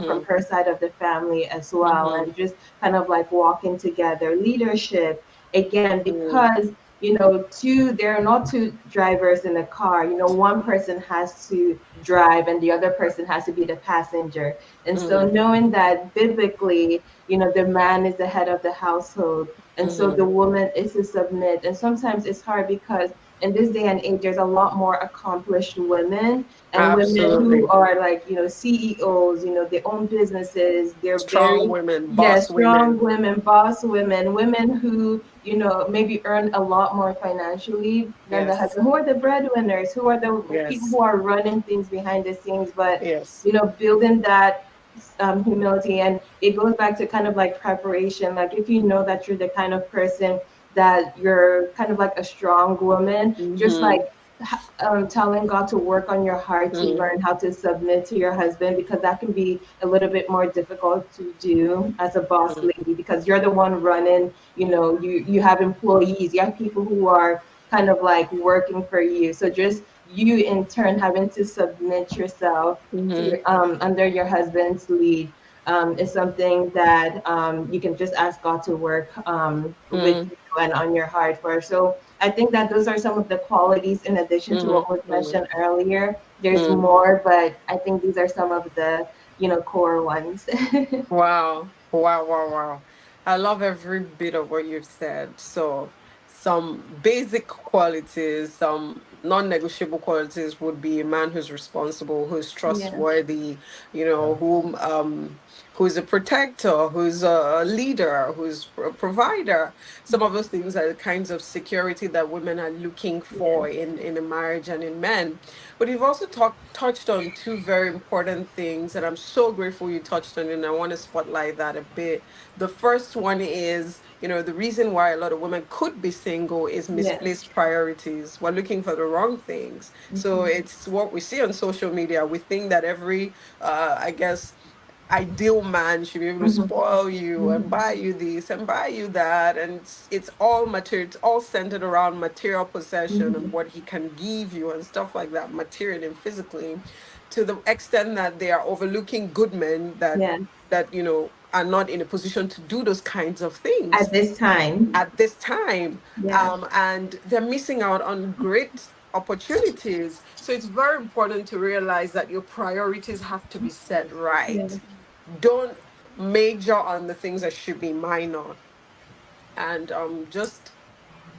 from Mm-hmm. her side of the family as well, Mm-hmm. and just kind of like walking together. Leadership, again, Mm-hmm. because there are not two drivers in a car. One person has to drive and the other person has to be the passenger. And so Mm-hmm. knowing that biblically, the man is the head of the household, and so the Mm-hmm. woman is to submit. And sometimes it's hard because in this day and age, there's a lot more accomplished women and women who Absolutely. are like, CEOs, they own businesses. They're Strong very, women, yeah, boss strong women. women, boss women, women who, maybe earn a lot more financially than the Yes. husband, who are the breadwinners, who are the people Yes. who are running things behind the scenes, but, Yes. building that humility. And it goes back to kind of like preparation. Like if you know that you're the kind of person that you're kind of like a strong woman, just like Mm-hmm. telling God to work on your heart to Mm-hmm. learn how to submit to your husband, because that can be a little bit more difficult to do as a boss lady, because you're the one running, you have employees, you have people who are kind of like working for you. So just you in turn having to submit yourself to Mm-hmm. under your husband's lead is something that you can just ask God to work with Mm-hmm. you and on your heart for. So I think that those are some of the qualities in addition to what was Mm-hmm. mentioned earlier. There's Mm-hmm. more, but I think these are some of the, core ones. Wow. Wow, wow, wow. I love every bit of what you've said. So, some basic qualities, some non-negotiable qualities would be a man who's responsible, who's Yeah. trustworthy, who's a protector, who's a leader, who's a provider. Some of those things are the kinds of security that women are looking Yeah. for in a marriage and in men. But you've also touched on two very important things, and I'm so grateful you touched on it, and I want to spotlight that a bit. The first one is, the reason why a lot of women could be single is Yeah. misplaced priorities. We're looking for the wrong things. So Mhm. it's what we see on social media. We think that every, I guess, ideal man should be able to Mhm. spoil you and Mhm. buy you this and buy you that, and it's all material, it's all centered around material possession and Mhm. what he can give you and stuff like that, material and physically, to the extent that they are overlooking good men Yeah. that are not in a position to do those kinds of things At this time. at this time. Yeah. And they're missing out on great opportunities. So it's very important to realize that your priorities have to be set Yeah. right. Don't major on the things that should be minor. And just,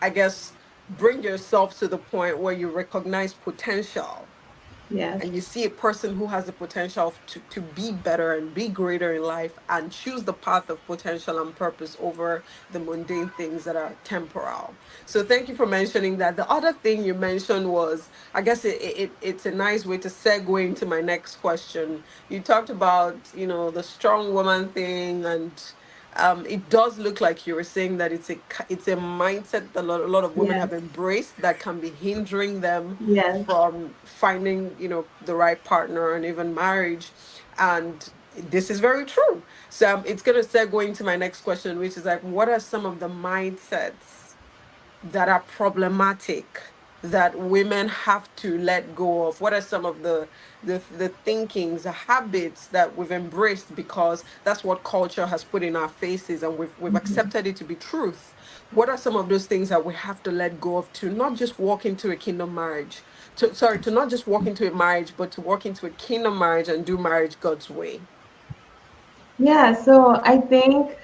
I guess, bring yourself to the point where you recognize potential Yes. and you see a person who has the potential to be better and be greater in life, and choose the path of potential and purpose over the mundane things that are temporal. So thank you for mentioning that. The other thing you mentioned was, I guess it's a nice way to segue into my next question. You talked about, the strong woman thing, and it does look like you were saying that it's a mindset that a lot of women have Yes. embraced that can be hindering them Yes. from finding, the right partner and even marriage. And this is very true. So it's going to segue into my next question, which is like, what are some of the mindsets that are problematic that women have to let go of? What are some of the thinkings, the habits that we've embraced because that's what culture has put in our faces, and we've Mhm. accepted it to be truth? What are some of those things that we have to let go of to not just walk into a kingdom marriage, to not just walk into a marriage, but to walk into a kingdom marriage and do marriage God's way? Yeah, so I think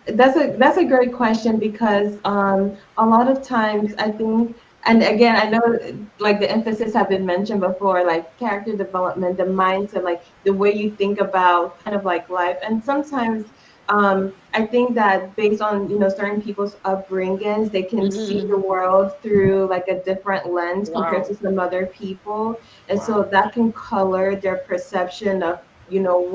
that's a great question, because a lot of times I think, and again, I know like the emphasis have been mentioned before, like character development, the mindset, like the way you think about kind of like life, and sometimes I think that based on certain people's upbringings, they can see Mhm. the world through like a different lens compared to Wow. some other people, and so Wow. that can color their perception of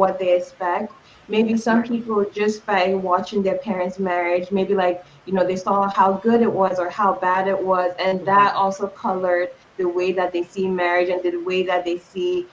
what they expect. Maybe Yes, some ma'am. people, just by watching their parents marriage, maybe like they saw how good it was or how bad it was, and that Mhm. also colored the way that they see marriage and the way that they see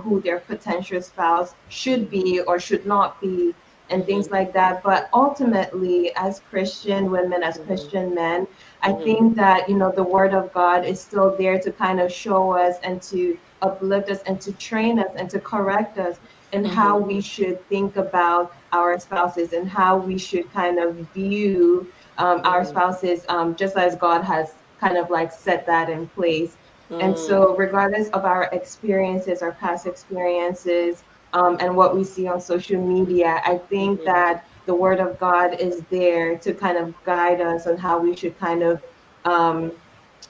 who their potential spouse should Mhm. be or should not be, and things Mhm. like that. But ultimately, as Christian women, as Mhm. Christian men, I Mhm. think that the word of God is still there to kind of show us and to uplift us and to train us and to correct us in how Mhm. we should think about our spouses and how we should kind of view our Mhm. spouses, just as God has kind of like set that in place. And Mm. so, regardless of our experiences, our past experiences, and what we see on social media, I think Mhm. that the Word of God is there to kind of guide us on how we should kind of um,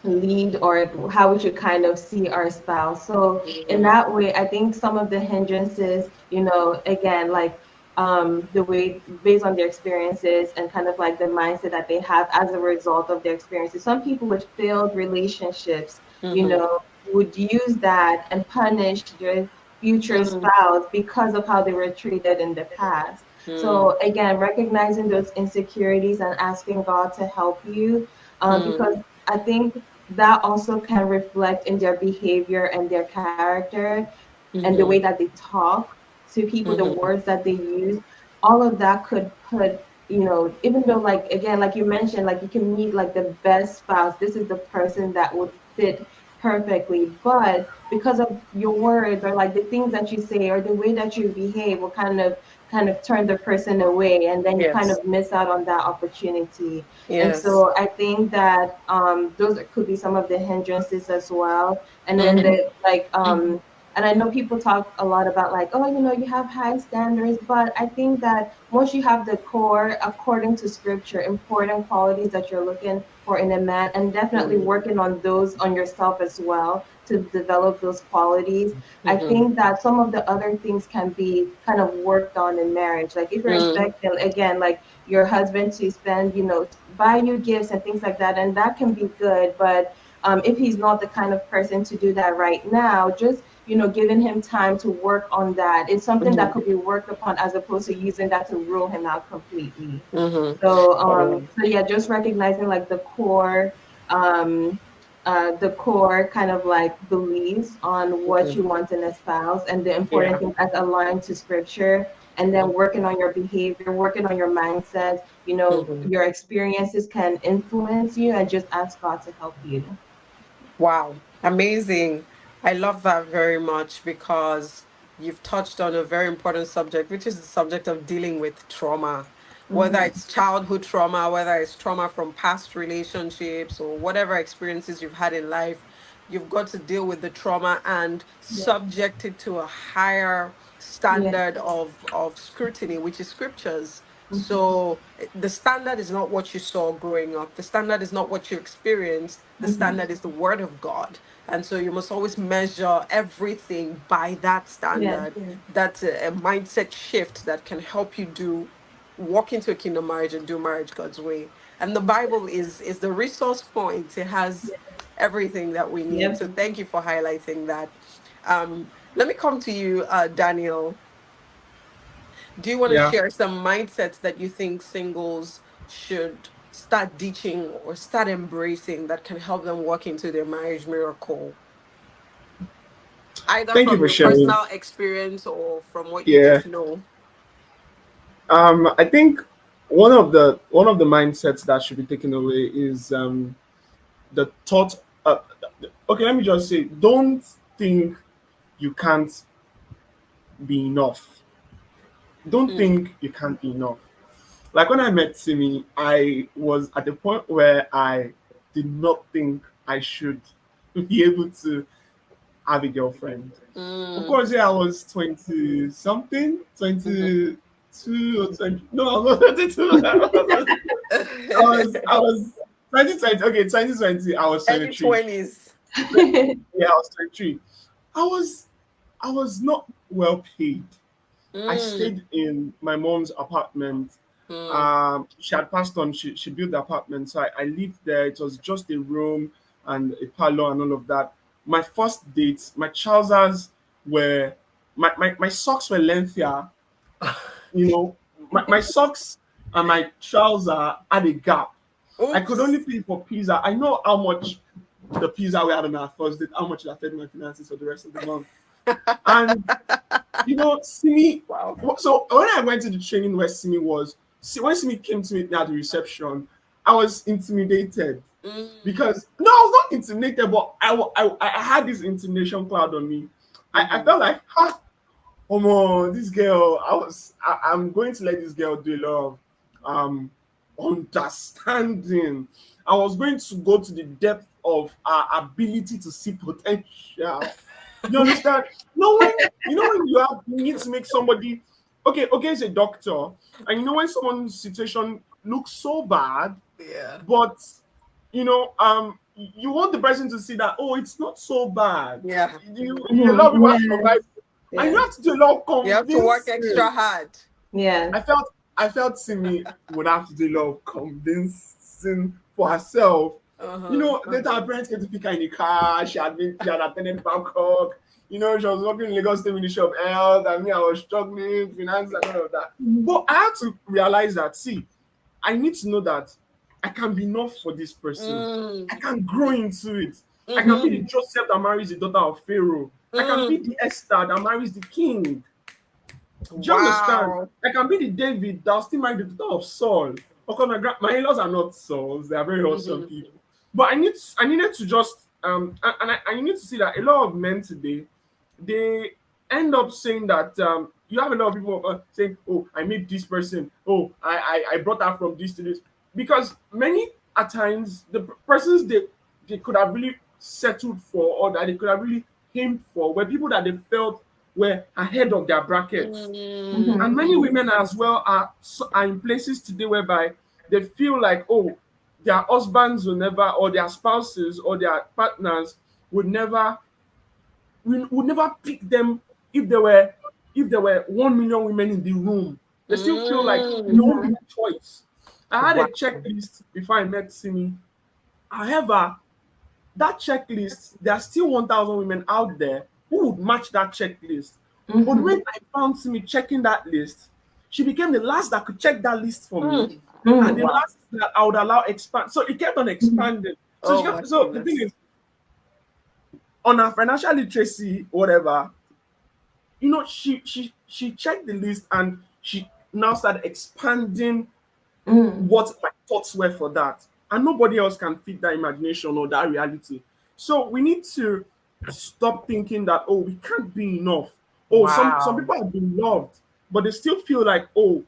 lead or how we should kind of see our spouse. So in Mhm. that way, I think some of the hindrances, again, like the way based on their experiences and kind of like the mindset that they have as a result of their experiences. Some people with failed relationships, Mhm. would use that and punish their future Mhm. spouse because of how they were treated in the past. Mhm. So again, recognizing those insecurities and asking God to help you, Mhm. because I think that also can reflect in their behavior and their character and the way Mhm. that they talk to people, the Mhm. words that they use. All of that could put, even though, like, again, like you mentioned, like you can meet like the best spouse, this is the person that would fit perfectly, but because of your words or like the things that you say or the way that you behave will kind of turn the person away, and then you kind Yes. of miss out on that opportunity. And Yes. so I think that those could be some of the hindrances as well. And then Mhm. the like and I know people talk a lot about like, oh, you have high standards, but I think that once you have the core, according to scripture, important qualities that you're looking for in a man, and definitely Mhm. working on those on yourself as well to develop those qualities, I Mhm. think that some of the other things can be kind of worked on in marriage. Like if you're Mhm. expecting, again, like your husband to spend, buy you gifts and things like that, and that can be good, but if he's not the kind of person to do that right now, just giving him time to work on that. It's something that Mhm. could be worked upon as opposed to using that to rule him out completely. Mhm. So yeah, just recognizing like um, the core kind of like beliefs on what Mhm. you want in a spouse and the important Yeah. things as aligned to scripture, and then Mhm. working on your behavior, working on your mindset. Mhm. Your experiences can influence you, and just ask God to help you. Wow, amazing. I love that very much because you've touched on a very important subject, which is the subject of dealing with trauma, whether Hmm. it's childhood trauma, whether it's trauma from past relationships, or whatever experiences you've had in life. You've got to deal with the trauma and Yeah. subject it to a higher Yeah. standard of scrutiny, which is scriptures. Hmm. So the standard is not what you saw growing up. The standard is not what you experienced. The Hmm. standard is the word of God. And so you must always measure everything by that Yes. standard. That's a mindset shift that can help you walk into a kingdom marriage and do marriage God's way. And the Bible is the resource point. It has everything that we need. Yep. So thank you for highlighting that. Let me come to you, Daniel. Do you want to Yeah. share some mindsets that you think singles should start ditching or start embracing that can help them walk into their marriage miracle? Either Thank you from for your sharing. personal experience or from what you Yeah. just know. I think one of the mindsets that should be taken away is the thought. Okay, let me just say, don't think you can't be enough. Don't Mm, think you can't be enough. Like when I met Simi, I was at the point where I did not think I should be able to have a girlfriend. Of mm, course, yeah, I was 20 something, mhm. 22 or 20. No, I was not 22. I was 2020. Okay, 2020, I was Early 23. 20s. Yeah, I was 23. I was I was not well paid. I Mm, stayed in my mom's apartment. mm, She had passed on. She built the apartment, so I lived there. It was just a room and a parlor and all of that. My first date, my trousers were, my socks were lengthier. You know, my socks and my trouser had a gap. I could only oops. pay for pizza. I know how much the pizza we had on our first date, how much it affected my finances for the rest of the month. And Simi. Wow. So when I went to the training where Simi was, when Simi came to meet me at the reception, I was intimidated Mm, because no, I was not intimidated, but I had this intimidation cloud on me. I mhm, felt like, ha, oh this girl. I'm going to let this girl do a lot of um understanding. I was going to go to the depth of our ability to see potential. You understand? When you need to make somebody okay, as a doctor, and when someone's situation looks so bad, yeah. but you know, you want the person to see that, oh, it's not so bad. Yeah. A lot of people have to Yeah. provide, and you Yeah. have to do a lot of You have to work convincing. extra hard. Yeah. I felt Simi would have to do a lot of convincing for herself. Later her parents came to pick her in the car. She had attended Bangkok. She was working in Lagos State Ministry of Health, and me, I was struggling, finance and all of that. But I had to realize that, see, I need to know that I can be enough for this person. I can grow into it. I can be the Joseph that marries the daughter of Pharaoh. I can be the Esther that marries the king. Do you understand? Wow. I can be the David that still marry the daughter of Saul. Because my in-laws are not Sauls, they are very awesome people. But I needed to just I need to see that a lot of men today, they end up saying that you have a lot of people saying, oh, I met this person, oh, I brought her from this to this. Because many at times the persons they could have really settled for, or that they could have really aimed for, were people that they felt were ahead of their brackets. And many women as well are in places today whereby they feel like, oh, their husbands will never, or their spouses or their partners would never, would never pick them if there were 1 million women in the room. They still feel like they won't be the choice. I had a Wow. checklist before I met Simi. However, that checklist, there are still 1,000 women out there who would match that checklist. But when I found Simi checking that list, she became the last that could check that list for me, and the Wow. last that I would allow expand. So it kept on expanding. So, Oh my so the thing goodness. is, on her financial literacy, whatever, she checked the list, and she now started expanding what my thoughts were for that. And nobody else can fit that imagination or that reality. So we need to stop thinking that, oh, we can't be enough. Oh, some Wow. people have been loved, but they still feel like, oh,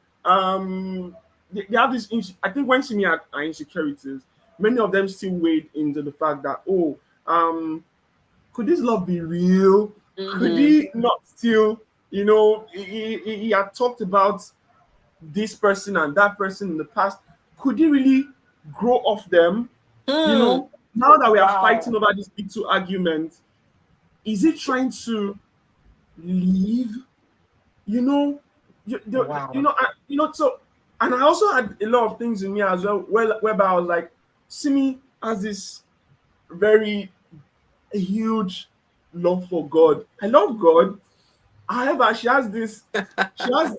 they have this. I think when Simi had her insecurities, many of them still weighed into the fact that, oh, could this love be real? Could he not still, he had talked about this person and that person in the past. Could he really grow off them? Now that we are fighting Wow. over this big two argument, is he trying to leave? You know, Wow. so, and I also had a lot of things in me as well, whereby I was like, Simi has this very huge love for God. I love God. However, I see God as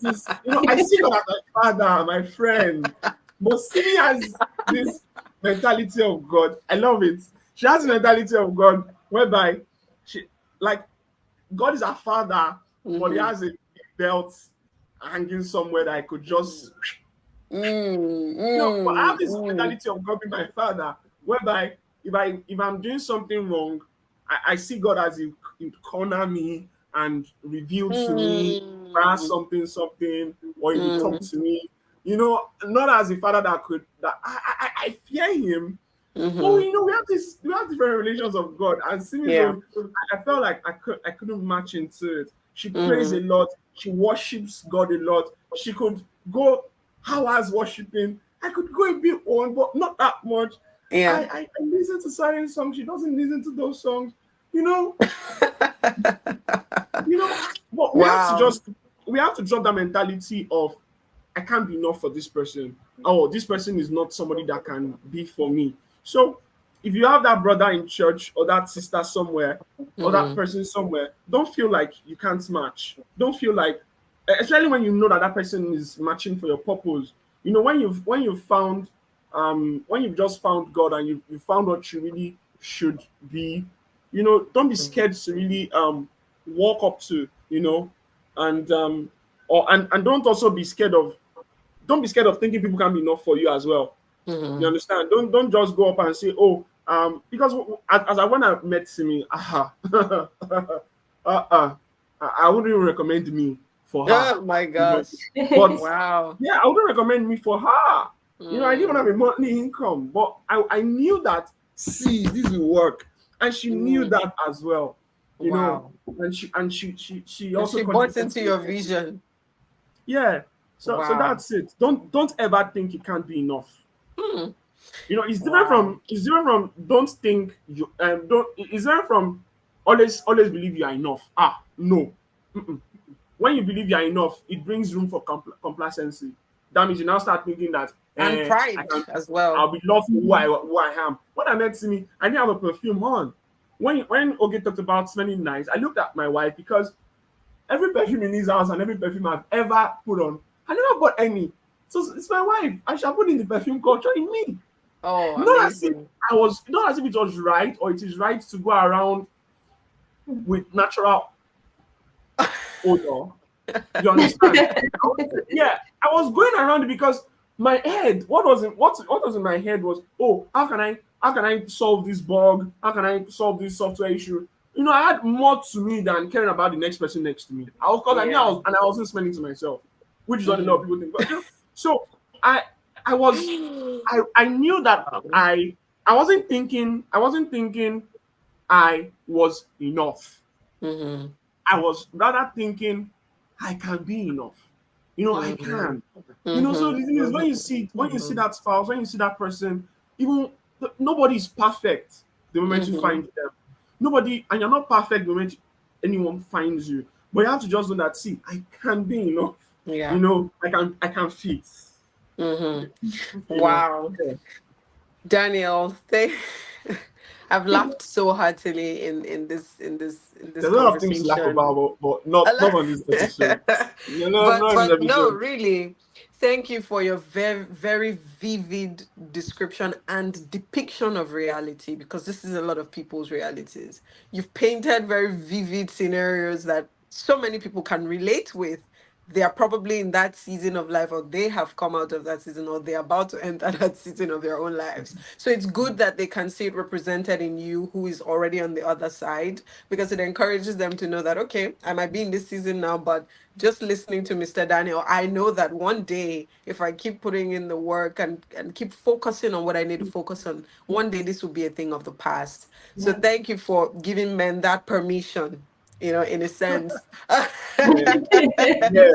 my father, my friend. But Simi has this mentality of God. I love it. She has the mentality of God whereby she, like, God is her father, but he has a belt hanging somewhere that I could just, but I have this mentality of God being my father, whereby if I'm doing something wrong, I see God as he'd corner me and reveal to me perhaps something, or he would talk to me. Not as a father that I fear him. But we have different relations of God, and Simi's Yeah. own. I felt like I couldn't match into it. She prays a lot. She worships God a lot. She could go hours worshiping. I could go a bit on, but not that much. Yeah. I listen to certain songs. She doesn't listen to those songs. You know, but Wow. we have to drop that mentality of I can't be enough for this person. Oh, this person is not somebody that can be for me. So if you have that brother in church, or that sister somewhere, or that person somewhere, don't feel like you can't match. Don't feel like, especially when you know that that person is matching for your purpose. When you've just found God, and you found what you really should be, don't be scared to really walk up to, and and don't be scared of thinking people can be enough for you as well. You understand? Don't just go up and say, oh, because as I when I met Simi, I wouldn't even recommend me for her. Oh my You know, gosh. but Wow. yeah, I wouldn't recommend me for her. I didn't even have a monthly income, but I knew that, see, this will work, and she knew that as well. Wow. And she And also she bought contributed into to your it. vision. Yeah. So Wow. that's it. Don't ever think it can't be enough. Wow. it's different from don't think you don't it's different from always believe you are enough. No. Mm-mm. When you believe you are enough, it brings room for complacency. That means you now start thinking that And I pride can as well. I'll be loved for who I am. When I met Simi, I didn't have a perfume on. When Oge talked about smelling nice, I looked at my wife because every perfume in his house and every perfume I've ever put on, I never bought any. So it's my wife. I shall put in the perfume culture in me. Oh, Not as if amazing. not as if it was right or it is right to go around with natural odor. You understand? Yeah, I was going around it because my head, what was in my head was, oh, how can I solve this bug? How can I solve this software issue? I had more to me than caring about the next person next to me. Because I knew Yeah. I wasn't spending to myself, which is what a lot of Mm. people think. But so I I was I knew that I wasn't thinking I was enough. Mm-hmm. I was rather thinking I can be enough. I Mm-hmm. can. So the Mm-hmm. thing is when you see Mm-hmm. that spouse, when you see that person, even nobody is perfect the moment you Mm-hmm. find them. Nobody, and you're not perfect the moment anyone finds you. But you have to just know that see, I can be enough. Yeah. I can fit. Mm-hmm. You know. Wow. Yeah. Daniel, I've laughed so heartily in this There's a lot of things to laugh conversation. about, but A not lot- on this episode. No, no, but not on this but no, episode. really, thank you for your very very vivid description and depiction of reality, because this is a lot of people's realities. You've painted very vivid scenarios that so many people can relate with. They are probably in that season of life, or they have come out of that season, or they're about to enter that season of their own lives. So it's good that they can see it represented in you, who is already on the other side, because it encourages them to know that, okay, I might be in this season now, but just listening to Mr. Daniel, I know that one day, if I keep putting in the work and keep focusing on what I need to focus on, one day this will be a thing of the past. So Yeah. thank you for giving men that permission, in a sense. Yeah, yeah.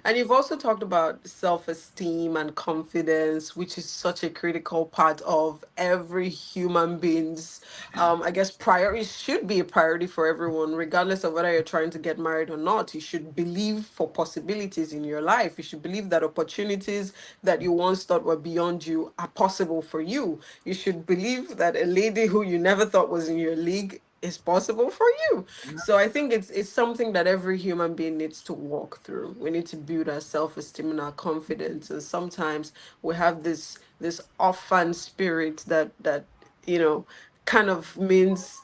And you've also talked about self-esteem and confidence, which is such a critical part of every human being's. I guess priorities should be a priority for everyone, regardless of whether you're trying to get married or not. You should believe for possibilities in your life. You should believe that opportunities that you once thought were beyond you are possible for you. You should believe that a lady who you never thought was in your league is possible for you. So I think it's something that every human being needs to walk through. We need to build our self-esteem and our confidence. And sometimes we have this orphan spirit that you know kind of means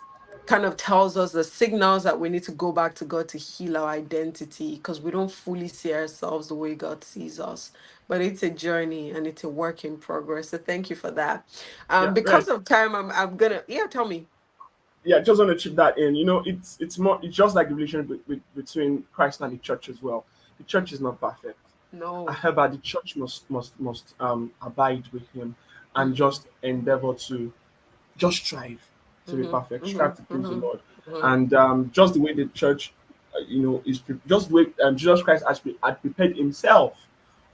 kind of tells us the signals that we need to go back to God to heal our identity, because we don't fully see ourselves the way God sees us. But it's a journey and it's a work in progress. So thank you for that. Yeah, yeah, Because of time, I'm gonna, yeah, tell me. yeah. Just want to chip that in. It's just like the relationship between Christ and the church as well. The church is not perfect. No. However, the church must abide with Him and Mm-hmm. just endeavor to just strive to be Mhm, perfect, strive mhm, to please the mhm, Lord, mhm, and just the way the church, just the way Jesus Christ had prepared Himself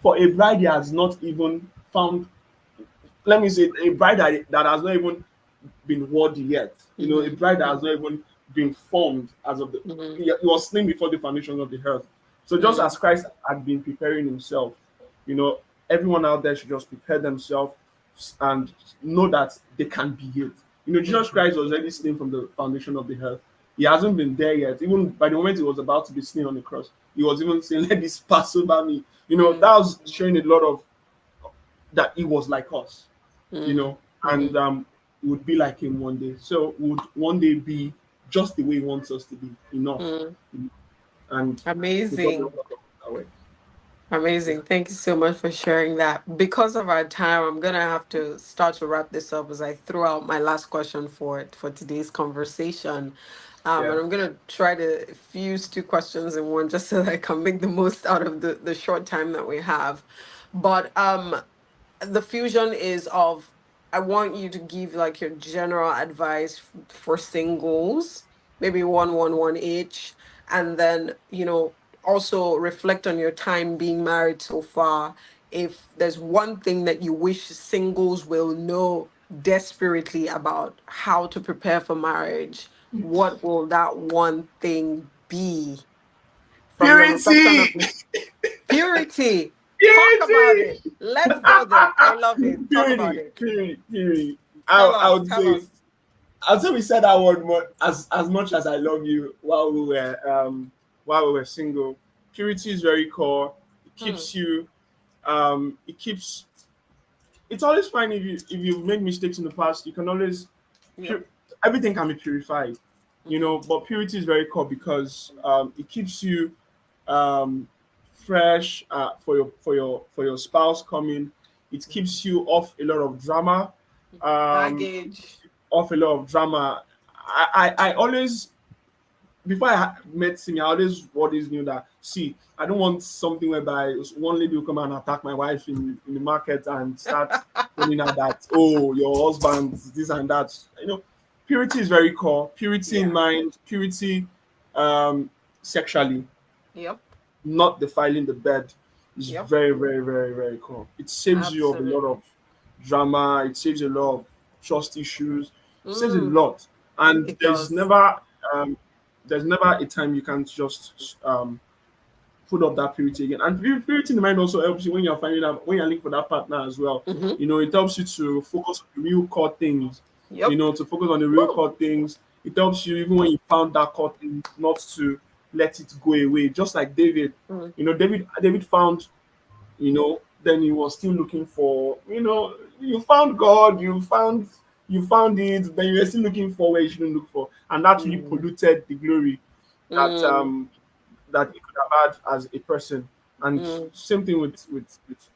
for a bride He has not even found. Let me say, a bride that has not even been worthy yet. A mhm, bride that has not even been formed as of the. mhm, He was slain before the foundation of the earth. So just as mhm, Christ had been preparing Himself, you know, everyone out there should just prepare themselves and know that they can be it. Jesus mhm, Christ was already slain from the foundation of the earth. He hasn't been there yet. Even by the moment He was about to be slain on the cross, He was even saying, "Let this pass over me." mhm, That was showing a lot of that He was like us you mhm, know, and mhm, would be like Him one day. So would one day be just the way He wants us to be, enough, mhm. and the God will Amazing. help us that way. Yeah, Amazing. Thank you so much for sharing that. Because of our time, I'm gonna have to start to wrap this up as I throw out my last question for today's conversation. yeah, And I'm gonna try to fuse two questions in one just so that I can make the most out of the short time that we have. But the fusion is of, I want you to give like your general advice for singles, maybe one each, and then also reflect on your time being married so far if there's one thing that you wish singles will know desperately about how to prepare for marriage, what will that one thing be? From the reflection Purity. of purity. Talk about Purity. it. Let's go there. I love it. Talk about Purity. it. Purity. Purity. Tell I us. would Tell say, us. I'd say we said that word more as much as I love you while we were single. Purity is very core. It Hmm. keeps you it keeps it's always fine if you've made mistakes in the past, you can always Yep. pu- everything can be purified, Mm-hmm. but purity is very core because it keeps you um fresh for your spouse coming. It keeps you off a lot of drama. It keeps Baggage. you off a lot of drama. I always before met Simi, I always knew that. See, I don't want something whereby one lady will come and attack my wife in the market and start telling her that, oh, your husband this and that. Purity is very core. Purity in Yeah. mind, purity um, sexually, Yep. not defiling the bed, is Yep. very, very, very, very core. It saves you of a lot Absolutely. of drama. It saves a lot of trust issues. It saves a Mm, lot, and it does. um, there's never a time you can just put up that purity again. And purity in the mind also helps you when you're finding out when you're looking for that partner as well. Mm-hmm. It helps you to focus on the real core things. Yep. To focus on the real Woo. core things. It helps you even when you found that core thing not to let it go away. Just like David, Mm, David found, then he was still looking for, you found God, you found it, then you were still looking for where you shouldn't look for, and that really mm, polluted the glory that mm, he could have had as a person. And mm. same thing with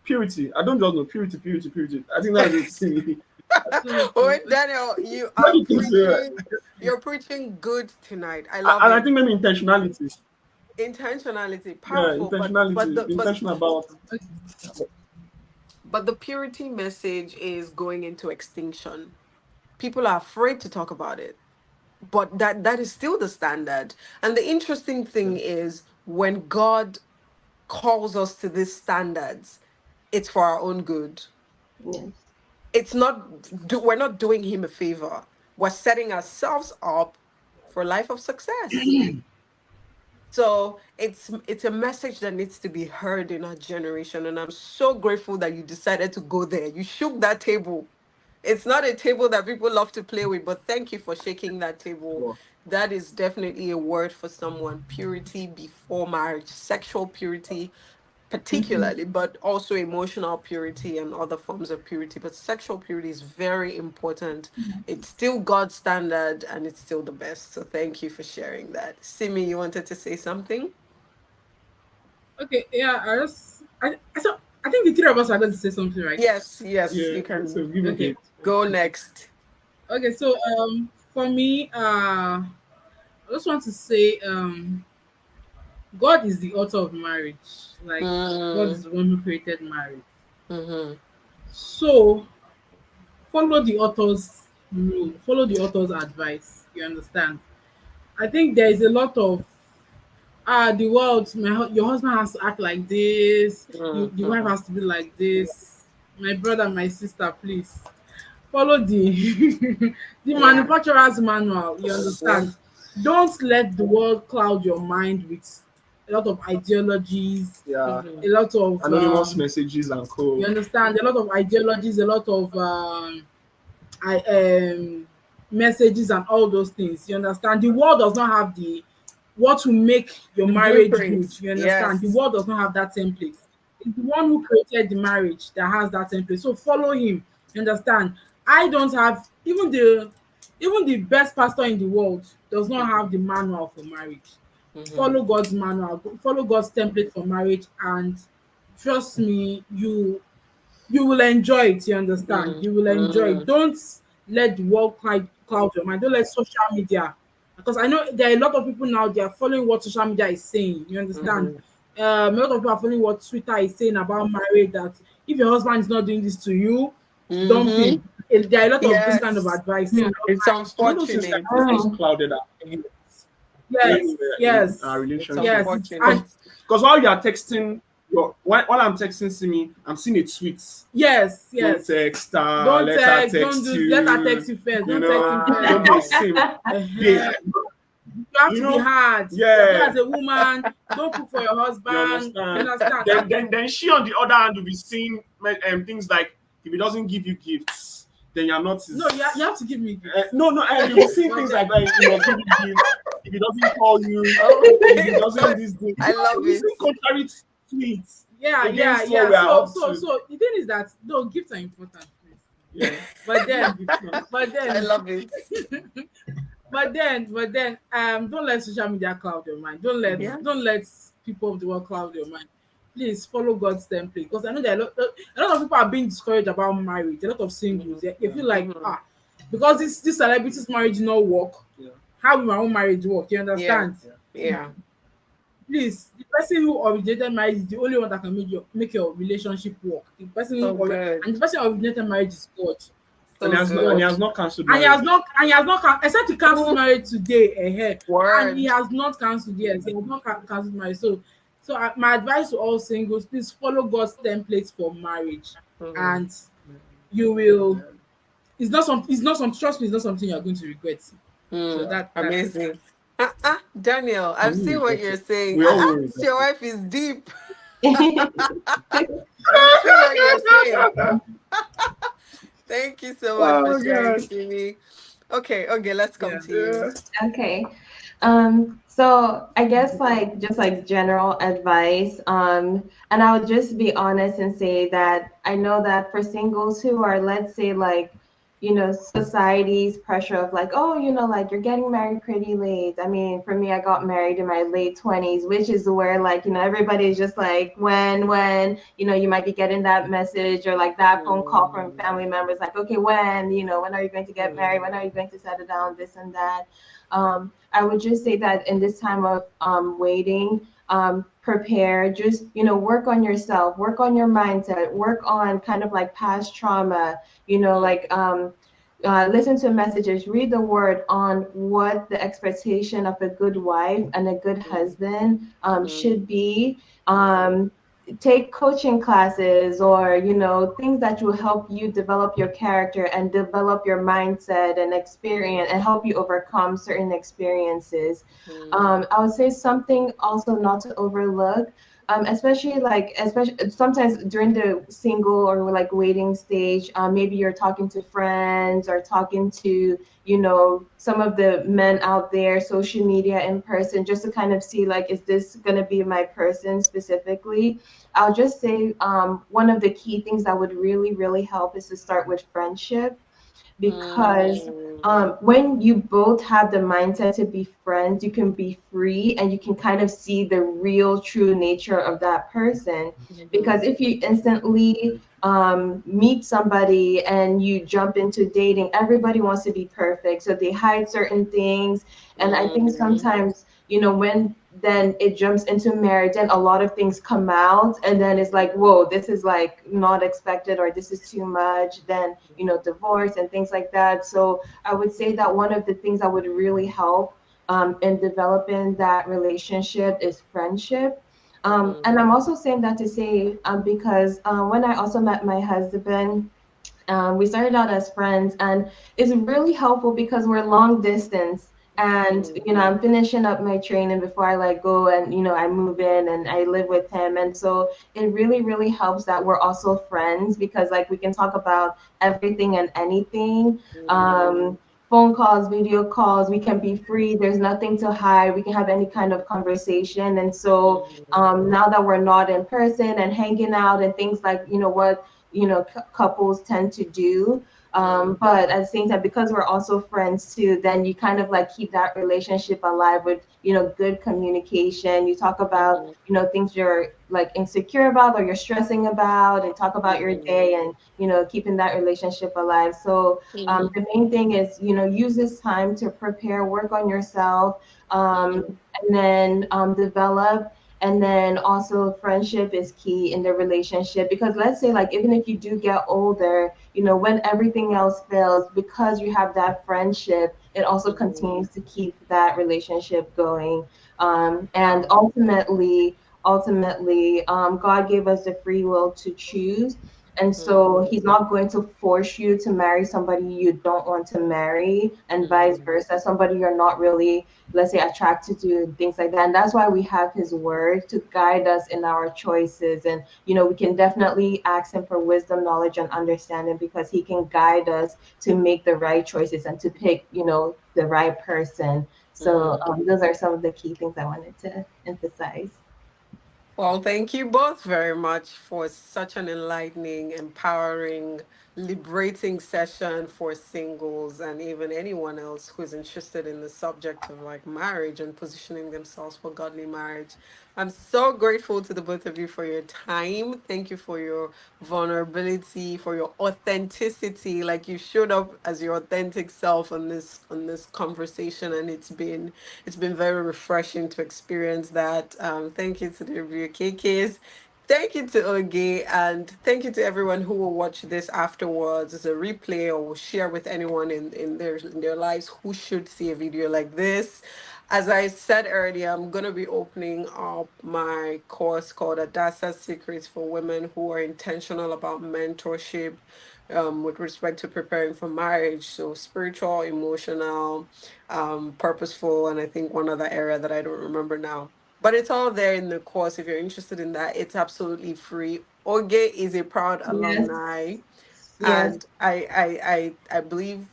purity. I don't just know purity, purity, purity. I think that's it. See, Absolutely. Wait, Daniel, you what are do you think, Sarah? preaching. You're preaching good tonight. I love And I it. think maybe intentionality. Intentionality, Yeah, powerful, intentionality. Be intentional about. but the purity message is going into extinction. People are afraid to talk about it, but that is still the standard. And the interesting thing is when God calls us to these standards, it's for our own good. Yes. It's not we're not doing him a favor. We're setting ourselves up for a life of success. So it's a message that needs to be heard in our generation. And I'm so grateful that you decided to go there. You shook that table. It's not a table that people love to play with, but thank you for shaking that table. Well, That is definitely a word for someone. Purity before marriage, sexual purity, particularly, but also emotional purity and other forms of purity. But sexual purity is very important. It's still God's standard and it's still the best. So thank you for sharing that. Simi, you wanted to say something? Okay, yeah, I think the three of us are going to say something, right? Yes, yes, yeah. you can So give me Okay. the. go next. Okay, so for me, I just want to say God is the author of marriage. Like God is Mm, the one who created marriage. mm-hmm, So follow the author's rule, follow the author's advice. You understand? I think there is a lot of the world, your husband has to act like this, the wife mm-hmm. has to be like this. My brother, my sister, please follow the the Yeah. manufacturer's manual. You Yep. understand? Don't let the world cloud your mind with a lot of ideologies, Yeah, Mm-hmm. a lot of anonymous messages and you co. understand, a lot of ideologies, a lot of I messages and all those things. You understand? The world does not have the what will make your The marriage good. blueprint. You understand? The Yes. world does not have that template. It's the one who created the marriage that has that template. So follow him. You understand? I don't have even the best pastor in the world does not have the manual for marriage. Mm-hmm. Follow God's manual, follow God's template for marriage, and trust me, you will enjoy it. You understand? You will enjoy it. Mm-hmm. Don't let the world cloud your mind. Don't let social media, because I know there are a lot of people now, they are following what social media is saying. You understand? Mm-hmm. A lot of people are following what Twitter is saying about marriage, that if your husband is not doing this to you, dump Mm-hmm. him. There are a lot of this kind of Yes. advice Hmm. about It's marriage. Those things can unfortunate. just Mm. clouded our Yes, when we're in our yes, It's relationship. yes. It's unfortunate. and Because while you are texting while I'm texting Simi, I'm seeing a tweet. Yes, Don't yes. text her. Don't Let her text. Don't text do. you. Let her text you first. You Don't text know, him don't be a first. sim. Babe, Uh-huh. You have you to be know, hard. yeah. As a woman, don't cook for your You husband. You understand? understand? Then she on the other hand will be seeing things like, if he doesn't give you gifts, then you're not his. No, you have to give me gifts. No, you'll be seeing things like he must give you gifts. If he doesn't call you, Oh if he my doesn't God. this thing, I love you'll be it. seeing contrary tweets Yeah. against what we are up So to. the thing is that no, gifts are important, please. Yeah. But then, I love it. don't let social media cloud your mind. Don't Yeah. let people of the world cloud your mind. Please follow God's template, because I know that a lot of people are being discouraged about marriage. A lot of singles, they feel like because this celebrity's marriage did not work. Yeah. How will my own marriage work? You Yeah. understand? Yeah. Please, the person who originated marriage is the only one that can make your relationship work. So good. And the person who originated marriage is God. And So he has not, good. cancelled And marriage. he has not except he cancelled marriage today ahead. And Word. he has not cancelled yet. He has not cancelled marriage. So my advice to all singles: please follow God's templates for marriage, Mhm. and you will. It's not some. It's not some. Trust me, it's not something you're going to regret. So that's it. Amazing. Daniel, I I've will seen what regret you're it. saying. We all will Your regret wife is deep. I've seen what you're saying. Thank you so much for Oh sharing, God. Simi. Okay, let's come Yeah. to you. Okay. So I guess like just like general advice, and I would just be honest and say that I know that for singles who are, let's say, like, society's pressure of like, oh, like you're getting married pretty late. I mean, for me, I got married in my late 20s, which is where like, everybody's just like, when, you might be getting that message or like that phone call from family members, like, okay, when are you going to get married? When are you going to settle down? This and that. I would just say that in this time of waiting, prepare, just, work on yourself, work on your mindset, work on kind of like past trauma, like listen to messages, read the word on what the expectation of a good wife and a good husband should be. Take coaching classes, or things that will help you develop your character and develop your mindset and experience and help you overcome certain experiences. I would say something also not to overlook, especially sometimes during the single or like waiting stage, maybe you're talking to friends or talking to some of the men out there, social media, in person, just to kind of see like, is this going to be my person specifically? I'll just say one of the key things that would really, really help is to start with friendship, because when you both have the mindset to be friends, you can be free and you can kind of see the real, true nature of that person. Because if you instantly meet somebody and you jump into dating, everybody wants to be perfect, so they hide certain things. And I think sometimes, when then it jumps into marriage and a lot of things come out, and then it's like, whoa, this is like not expected, or this is too much, then divorce and things like that. So I would say that one of the things that would really help in developing that relationship is friendship. And I'm also saying that to say, because when I also met my husband, we started out as friends, and it's really helpful because we're long distance. And I'm finishing up my training before I like go, and I move in and I live with him. And so it really, really helps that we're also friends, because like we can talk about everything and anything. Phone calls, video calls, we can be free, there's nothing to hide, we can have any kind of conversation. And so now that we're not in person and hanging out and things like what couples tend to do, but at the same time, because we're also friends too, then you kind of like keep that relationship alive with good communication. You talk about things you're like insecure about or you're stressing about, and talk about your day, and keeping that relationship alive. So the main thing is use this time to prepare, work on yourself, and then develop. And then also friendship is key in the relationship, because let's say like even if you do get older, when everything else fails, because you have that friendship, it also continues to keep that relationship going. And ultimately ultimately God gave us the free will to choose. And so Mm, he's not going to force you to marry somebody you don't want to marry, and vice mm, versa, somebody you're not really, let's say, attracted to, and things like that. And that's why we have his word to guide us in our choices. And, we can definitely ask him for wisdom, knowledge, and understanding, because he can guide us to make the right choices and to pick, the right person. So mm. those are some of the key things I wanted to emphasize. Well, thank you both very much for such an enlightening, empowering, liberating session for singles and even anyone else who's interested in the subject of like marriage and positioning themselves for godly marriage. I'm so grateful to the both of you for your time. Thank you for your vulnerability, for your authenticity. Like you showed up as your authentic self on this conversation, and it's been very refreshing to experience that. Thank you to the review KKs. Thank you to Oge, and thank you to everyone who will watch this afterwards as a replay or will share with anyone in their lives who should see a video like this. As I said earlier, I'm going to be opening up my course called Adasa Secrets for Women Who Are Intentional About Mentorship, with respect to preparing for marriage. So, spiritual, emotional, purposeful, and I think one other area that I don't remember now. But it's all there in the course. If you're interested in that, it's absolutely free. Oge is a proud Yes, alumni, yes. and I believe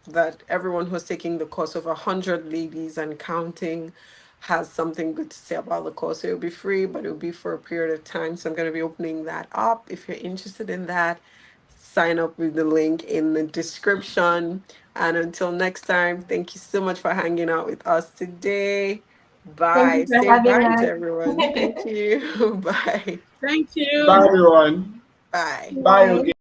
that everyone who's taking the course, over 100 ladies and counting, has something good to say about the course. So it'll be free, but it'll be for a period of time. So I'm going to be opening that up. If you're interested in that, sign up with the link in the description. And until next time, thank you so much for hanging out with us today. Thank you Bye. for Say having bye to us. everyone. Thank you. Bye. Thank Bye, you. everyone. Bye. Bye, Bye. okay.